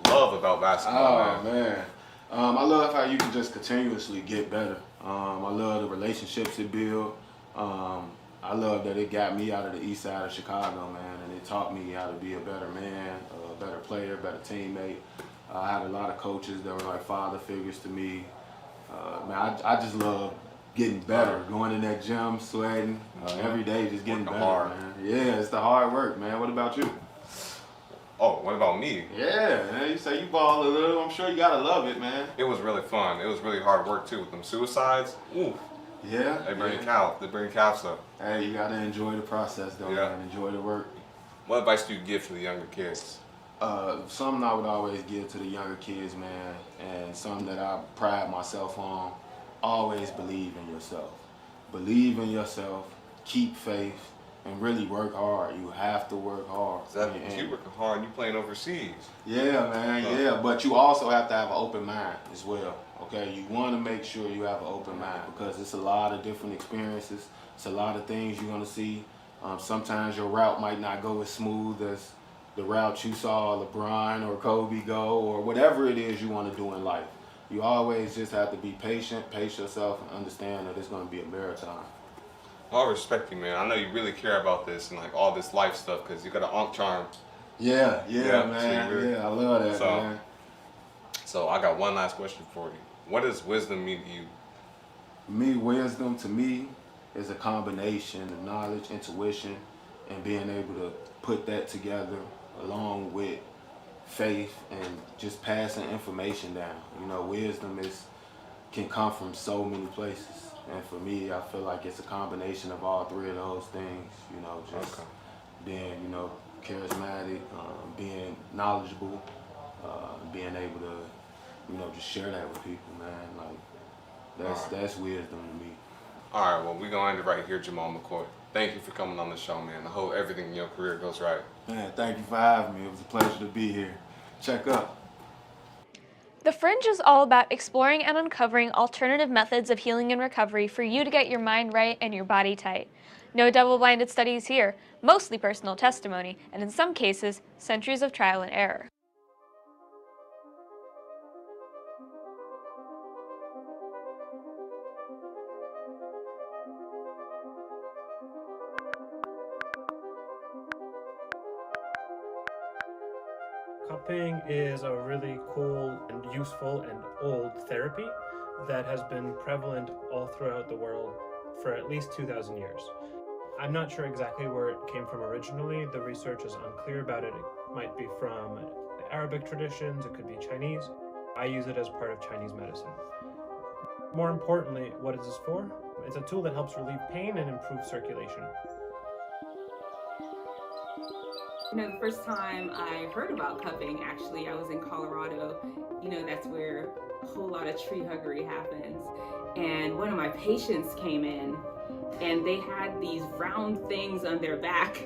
love about basketball, man? I love how you can just continuously get better. I love the relationships it builds. I love that it got me out of the east side of Chicago, man, and it taught me how to be a better man, a better player, a better teammate. I had a lot of coaches that were like father figures to me. Man, I just love getting better, going in that gym, sweating, every day just getting better, hard. man. Yeah, it's the hard work, man. What about you? Oh, what about me? Yeah, man, you say you ball a little. I'm sure you gotta love it, man. It was really fun. It was really hard work too with them suicides. Ooh. Yeah. They bring calves up. Hey, you gotta enjoy the process though, man. Enjoy the work. What advice do you give to the younger kids? Something I would always give to the younger kids, man, and something that I pride myself on, always believe in yourself. Believe in yourself, keep faith, and really work hard. You have to work hard. Exactly. You working hard, you playing overseas. Yeah, man, yeah. But you also have to have an open mind as well. Okay, you want to make sure you have an open mind because it's a lot of different experiences. It's a lot of things you're gonna see. Sometimes your route might not go as smooth as the route you saw LeBron or Kobe go, or whatever it is you want to do in life. You always just have to be patient, pace yourself, and understand that it's gonna be a marathon. I respect you, man. I know you really care about this and like all this life stuff because you got an Ankh charm. Yeah, man. So yeah, I love that, man. So I got one last question for you. What does wisdom mean to you? Wisdom to me is a combination of knowledge, intuition, and being able to put that together along with faith and just passing information down. Wisdom can come from so many places. And for me, I feel like it's a combination of all three of those things, just being, charismatic, being knowledgeable, being able to, just share that with people, man. Like, that's wisdom to me. All right, well, we're going to end it right here, Jamal McCoy. Thank you for coming on the show, man. I hope everything in your career goes right. Man, thank you for having me. It was a pleasure to be here. Check up. The Fringe is all about exploring and uncovering alternative methods of healing and recovery for you to get your mind right and your body tight. No double-blinded studies here, mostly personal testimony, and in some cases, centuries of trial and error. Cupping is a really cool and useful and old therapy that has been prevalent all throughout the world for at least 2,000 years. I'm not sure exactly where it came from originally. The research is unclear about it. It might be from the Arabic traditions, it could be Chinese. I use it as part of Chinese medicine. More importantly, what is this for? It's a tool that helps relieve pain and improve circulation. You know, the first time I heard about cupping, actually, I was in Colorado. You know, that's where a whole lot of tree huggery happens. And one of my patients came in and they had these round things on their back.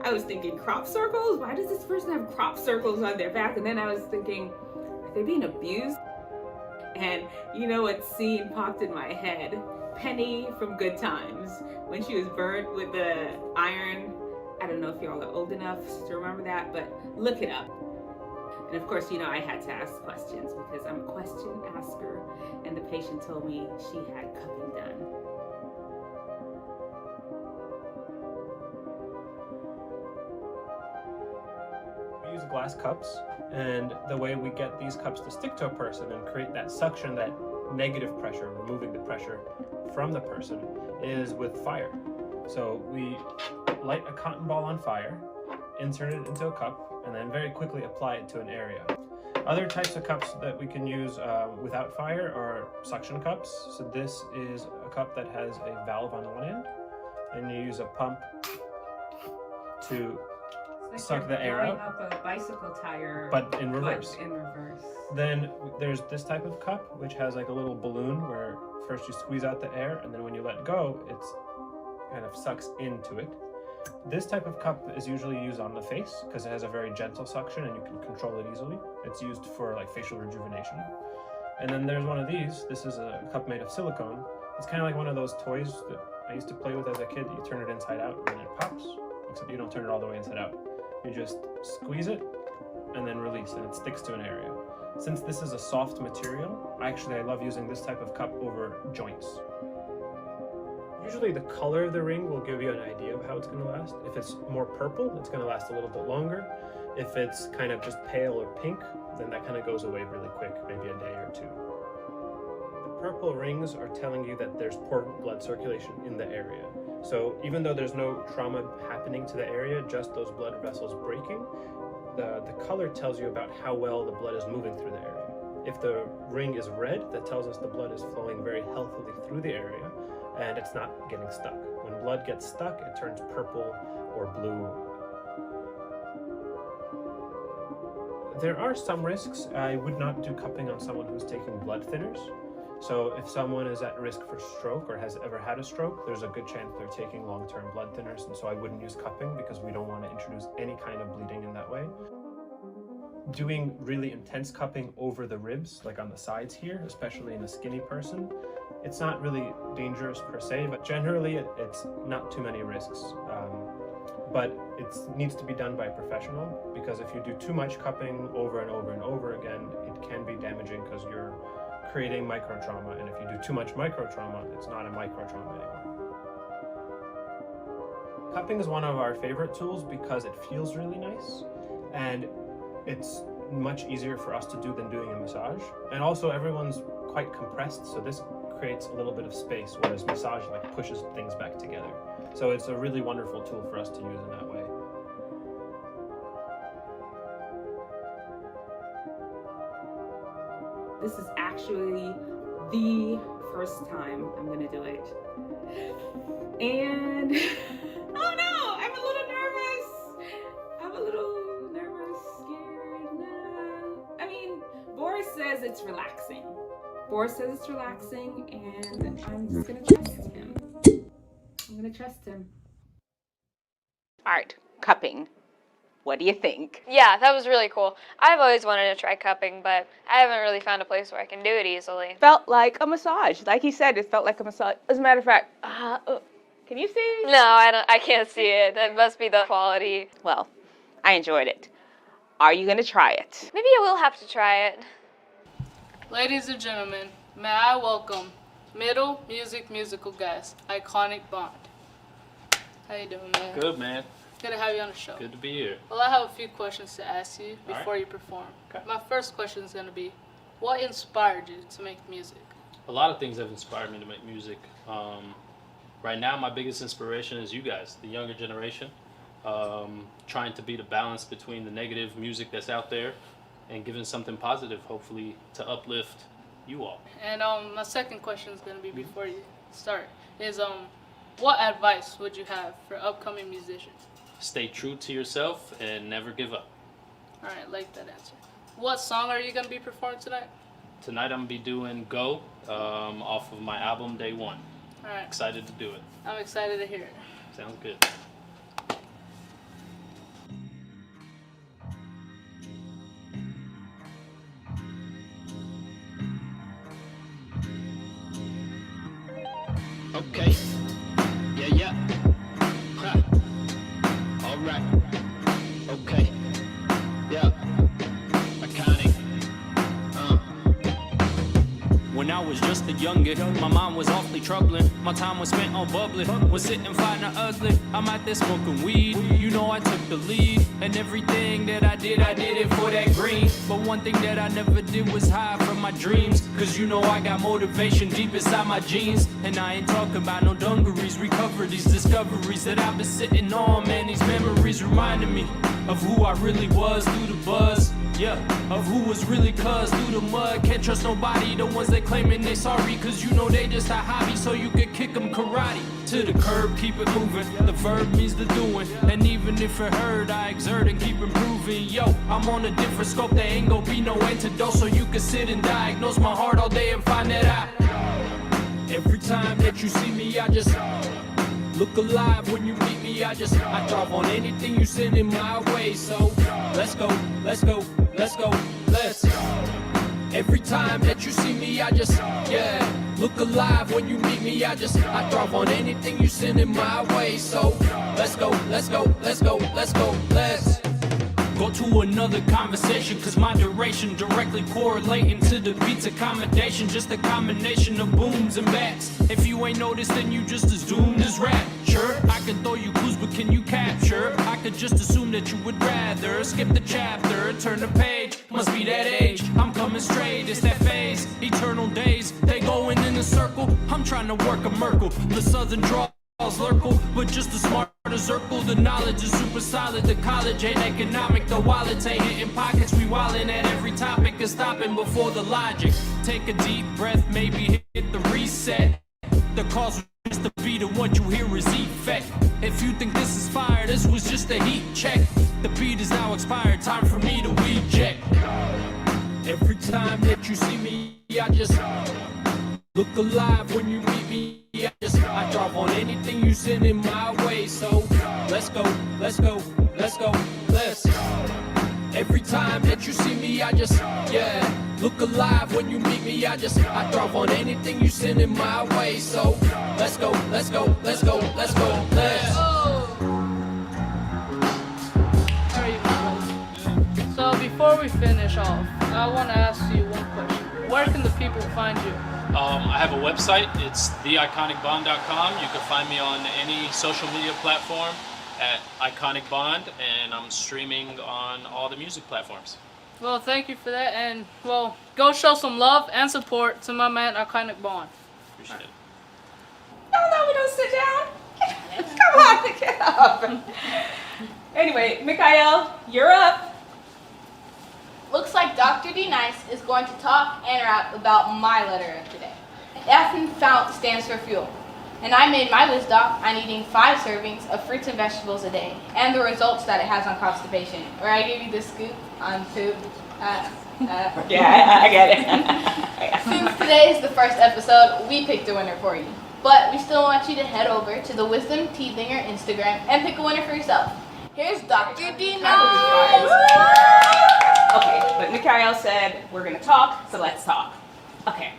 I was thinking, crop circles? Why does this person have crop circles on their back? And then I was thinking, are they being abused? And you know what scene popped in my head? Penny from Good Times, when she was burnt with the iron. I don't know if y'all are old enough to remember that, but look it up. And of course, you know, I had to ask questions because I'm a question asker. And the patient told me she had cupping done. We use glass cups, and the way we get these cups to stick to a person and create that suction, that negative pressure, removing the pressure from the person, is with fire. So we light a cotton ball on fire, insert it into a cup, and then very quickly apply it to an area. Other types of cups that we can use without fire are suction cups. So this is a cup that has a valve on one end, and you use a pump to suck the air out. Up a bicycle tire, but in reverse. But in reverse. Then there's this type of cup, which has like a little balloon where first you squeeze out the air, and then when you let go, it's kind of sucks into it. This type of cup is usually used on the face because it has a very gentle suction and you can control it easily. It's used for like facial rejuvenation. And then there's one of these. This is a cup made of silicone. It's kind of like one of those toys that I used to play with as a kid. You turn it inside out and then it pops, except you don't turn it all the way inside out. You just squeeze it and then release, and it sticks to an area. Since this is a soft material, I love using this type of cup over joints. Usually the color of the ring will give you an idea of how it's going to last. If it's more purple, it's going to last a little bit longer. If it's kind of just pale or pink, then that kind of goes away really quick, maybe a day or two. The purple rings are telling you that there's poor blood circulation in the area. So even though there's no trauma happening to the area, just those blood vessels breaking, the color tells you about how well the blood is moving through the area. If the ring is red, that tells us the blood is flowing very healthily through the area, and it's not getting stuck. When blood gets stuck, it turns purple or blue. There are some risks. I would not do cupping on someone who's taking blood thinners. So if someone is at risk for stroke or has ever had a stroke, there's a good chance they're taking long-term blood thinners, and so I wouldn't use cupping because we don't want to introduce any kind of bleeding in that way. Doing really intense cupping over the ribs, like on the sides here, especially in a skinny person, it's not really dangerous per se, but generally it's not too many risks. But it needs to be done by a professional, because if you do too much cupping over and over and over again, it can be damaging because you're creating microtrauma, and if you do too much microtrauma, it's not a microtrauma anymore. Cupping is one of our favorite tools because it feels really nice, and it's much easier for us to do than doing a massage. And also everyone's quite compressed, so this creates a little bit of space, whereas massage like pushes things back together. So it's a really wonderful tool for us to use in that way. This is actually the first time I'm gonna do it. And, oh no, I'm a little nervous. I'm a little nervous, scared. No. I mean, Boris says it's relaxing. Boris says it's relaxing, and I'm just gonna trust him. I'm gonna trust him. All right, cupping. What do you think? Yeah, that was really cool. I've always wanted to try cupping, but I haven't really found a place where I can do it easily. Felt like a massage. Like he said, it felt like a massage. As a matter of fact, can you see? No, I can't see it. That must be the quality. Well, I enjoyed it. Are you going to try it? Maybe I will have to try it. Ladies and gentlemen, may I welcome middle musical guest, Iconic Bond. How you doing, man? Good, man. Good to have you on the show. Good to be here. Well, I have a few questions to ask you before right. you perform. Okay. My first question is going to be, what inspired you to make music? A lot of things have inspired me to make music. Right now, my biggest inspiration is you guys, the younger generation, trying to be the balance between the negative music that's out there and giving something positive, hopefully, to uplift you all. And my second question is going to be before you start is what advice would you have for upcoming musicians? Stay true to yourself and never give up. All right, like that answer. What song are you going to be performing tonight? Tonight I'm going to be doing Go off of my album Day One. All right. Excited to do it. I'm excited to hear it. Sounds good. Okay. Yeah. Huh. All right. Okay. Yeah. Iconic. When I was just a youngin', my mind was awfully troubling. My time was spent on bubbling. Was sitting fine or ugly. I'm out there smoking weed. You know I took the lead. And everything that I did it for that green. But one thing that I never did was hide from my dreams. Cause you know I got motivation deep inside my jeans. And I ain't talking about no dungarees. Recover these discoveries that I've been sitting on. Man, these memories reminding me of who I really was through the buzz. Yeah, of who was really cuz through the mud. Can't trust nobody, the ones that claiming they sorry. Cause you know they just a hobby, so you could kick them karate. To the curb, keep it moving, the verb means the doing. And even if it hurt, I exert and keep improving. Yo, I'm on a different scope, there ain't gon' be no antidote. So you can sit and diagnose my heart all day and find that I every time that you see me, I just look alive. When you meet me, I drop on anything you send in my way. So let's go. Every time that you see me, I look alive. When you meet me, I drop on anything you send in my way. So let's go. Go to another conversation, cause my duration directly correlating to the beat's accommodation. Just a combination of booms and bats. If you ain't noticed, then you just as doomed as rap. Sure, I can throw you clues, but can you capture? I could just assume that you would rather skip the chapter, turn the page. Must be that age, I'm coming straight, it's that phase. Eternal days, they going in a circle. I'm trying to work a Merkle, the southern draw. Lurkle, but just a smarter circle. The knowledge is super solid. The college ain't economic. The wallets ain't hitting pockets. We wildin' at every topic and stopping before the logic. Take a deep breath, maybe hit the reset. The cause is to be the one you hear is effect. If you think this is fire, this was just a heat check. The beat is now expired. Time for me to eject. Every time that you see me, I just look alive. When you meet me, I drop on anything you send in my way. So let's go. Every time that you see me, I look alive. When you meet me, I drop on anything you send in my way. So let's go. So before we finish off, I want to ask you one question. Where can the people find you? I have a website. It's theiconicbond.com. You can find me on any social media platform at Iconic Bond, and I'm streaming on all the music platforms. Well, thank you for that, and well, go show some love and support to my man Iconic Bond. Appreciate it. No, we don't sit down. Come on, get up. Anyway, Mikhail, you're up. Looks like Dr. D Nice is going to talk and rap about my letter of today. F in fount stands for fuel. And I made my list doc on eating 5 servings of fruits and vegetables a day and the results that it has on constipation. Or I gave you the scoop on poop. Yeah, I get it. Since today is the first episode, we picked a winner for you. But we still want you to head over to the Wisdomteethinger Instagram and pick a winner for yourself. Here's Dr. D Nice! Okay, but Mikhail said we're gonna talk, so let's talk. Okay,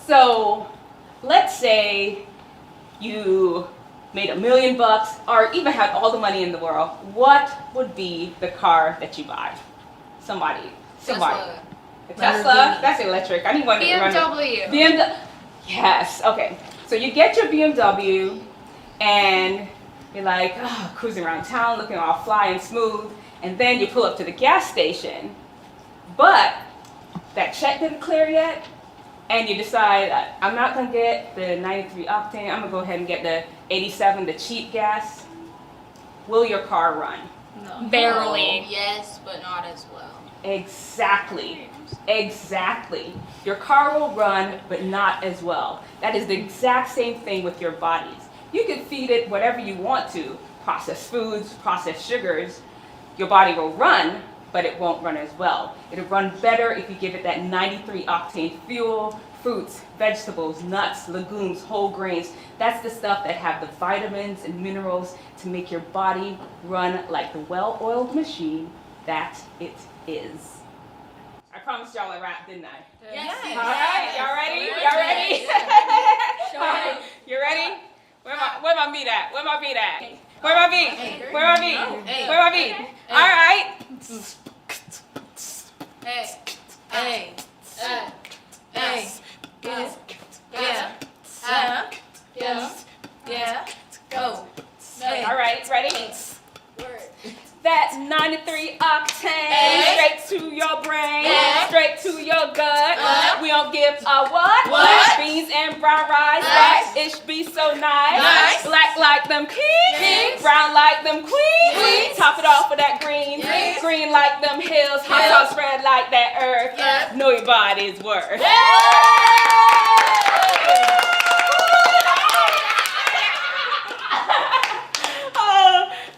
so let's say you made $1 million or even had all the money in the world. What would be the car that you buy? Somebody. Tesla. A Tesla? That's electric. I need one. BMW. BMW. Yes. Okay. So you get your BMW, and you're like cruising around town, looking all fly and smooth. And then you pull up to the gas station, but that check didn't clear yet, and you decide, I'm not gonna get the 93 octane, I'm gonna go ahead and get the 87, the cheap gas, will your car run? No. Barely. Yes, but not as well. Exactly. Your car will run, but not as well. That is the exact same thing with your bodies. You can feed it whatever you want to, processed foods, processed sugars. Your body will run, but it won't run as well. It'll run better if you give it that 93 octane fuel, fruits, vegetables, nuts, legumes, whole grains. That's the stuff that have the vitamins and minerals to make your body run like the well-oiled machine that it is. I promised y'all a rap, didn't I? Yes. All right, y'all ready? Y'all ready? Sure. All right, you ready? Where my beat at? Where my beat at? Where my beat? Where my beat? Where my beat? All right. Hey. Yeah. Go. All right, ready? That 93 octane, straight to your brain, straight to your gut. We don't give a what? Beans and brown rice, that ish be so nice. Black like them kings, brown like them queens. Top it off with that green, green like them hills, hot sauce red like that earth. Know your body's worth.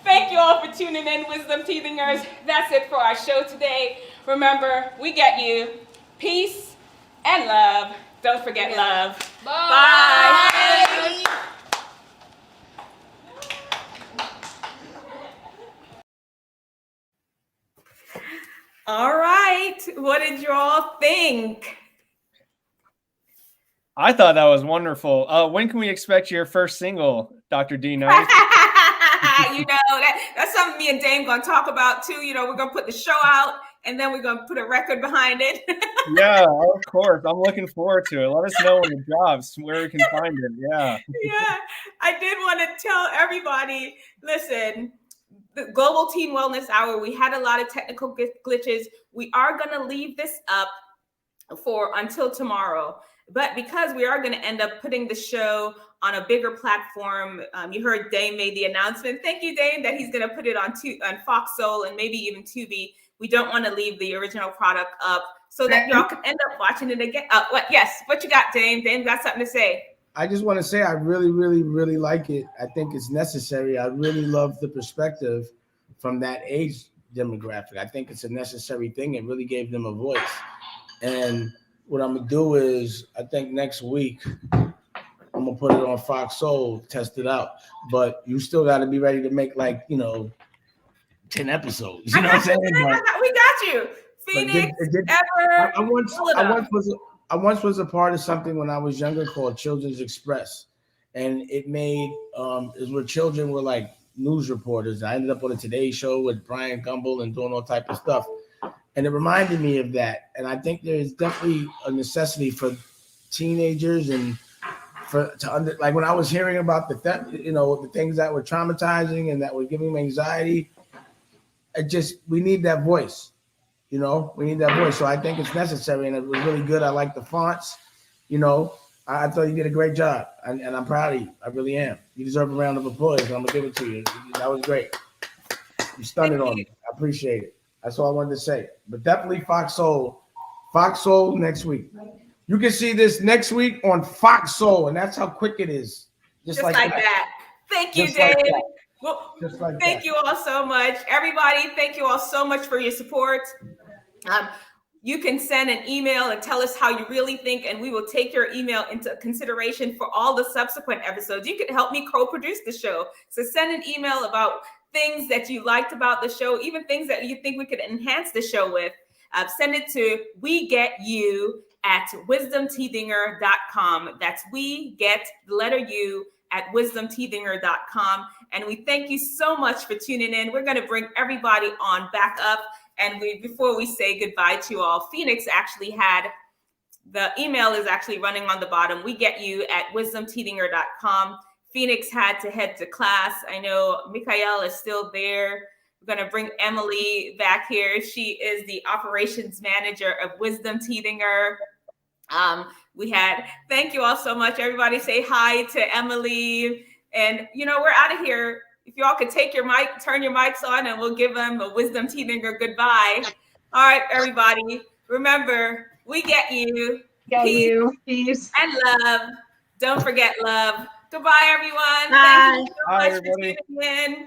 Thank you all for tuning in, Wisdomteethingers. That's it for our show today. Remember, we get you. Peace and love. Don't forget love. Bye. All right. What did you all think? I thought that was wonderful. When can we expect your first single, Dr. D Nice? You know, that's something me and Dame gonna talk about too. You know, we're gonna put the show out and then we're gonna put a record behind it. Yeah, of course. I'm looking forward to it. Let us know when it drops, where we can find it. Yeah. Yeah, I did want to tell everybody, listen, the Global Teen Wellness Hour, we had a lot of technical glitches. We are gonna leave this up for until tomorrow. But because we are going to end up putting the show on a bigger platform, you heard Dame made the announcement. Thank you, Dame, that he's going to put it on Fox Soul and maybe even Tubi. We don't want to leave the original product up so that y'all can end up watching it again. What you got, Dame? Dame got something to say. I just want to say I really, really, really like it. I think it's necessary. I really love the perspective from that age demographic. I think it's a necessary thing. It really gave them a voice. And what I'm gonna do is, I think next week I'm gonna put it on Fox Soul, test it out. But you still got to be ready to make 10 episodes. You know what I'm saying? We got you, Phoenix. Ever. I once was a part of something when I was younger called Children's Express, and it made is where children were like news reporters. I ended up on a Today Show with Brian Gumbel and doing all type of stuff. And it reminded me of that. And I think there is definitely a necessity for teenagers and like when I was hearing about the things that were traumatizing and that were giving me anxiety, we need that voice. We need that voice. So I think it's necessary, and it was really good. I like the fonts. I thought you did a great job, and I'm proud of you. I really am. You deserve a round of applause. I'm gonna give it to you. That was great. You stunned it on me. I appreciate it. That's all I wanted to say. But definitely Fox Soul. Fox Soul next week. You can see this next week on Fox Soul, and that's how quick it is. Just like that. Thank you, Dave. Well, thank you all so much. Everybody, thank you all so much for your support. You can send an email and tell us how you really think, and we will take your email into consideration for all the subsequent episodes. You can help me co-produce the show. So send an email about things that you liked about the show, even things that you think we could enhance the show with. Send it to wegetyou@wisdomteethinger.com. That's weget@wisdomteethinger.com. And we thank you so much for tuning in. We're going to bring everybody on back up. And before we say goodbye to you all, Phoenix actually had, the email is actually running on the bottom, wegetyou@wisdomteethinger.com. Phoenix had to head to class. I know Mikael is still there. We're going to bring Emily back here. She is the operations manager of Wisdomteethinger. Thank you all so much. Everybody say hi to Emily. And, we're out of here. If you all could take your mic, turn your mics on, and we'll give them a Wisdomteethinger goodbye. All right, everybody. Remember, we get you. Peace. And love. Don't forget love. Goodbye, everyone. Bye. Thank you so much for tuning in.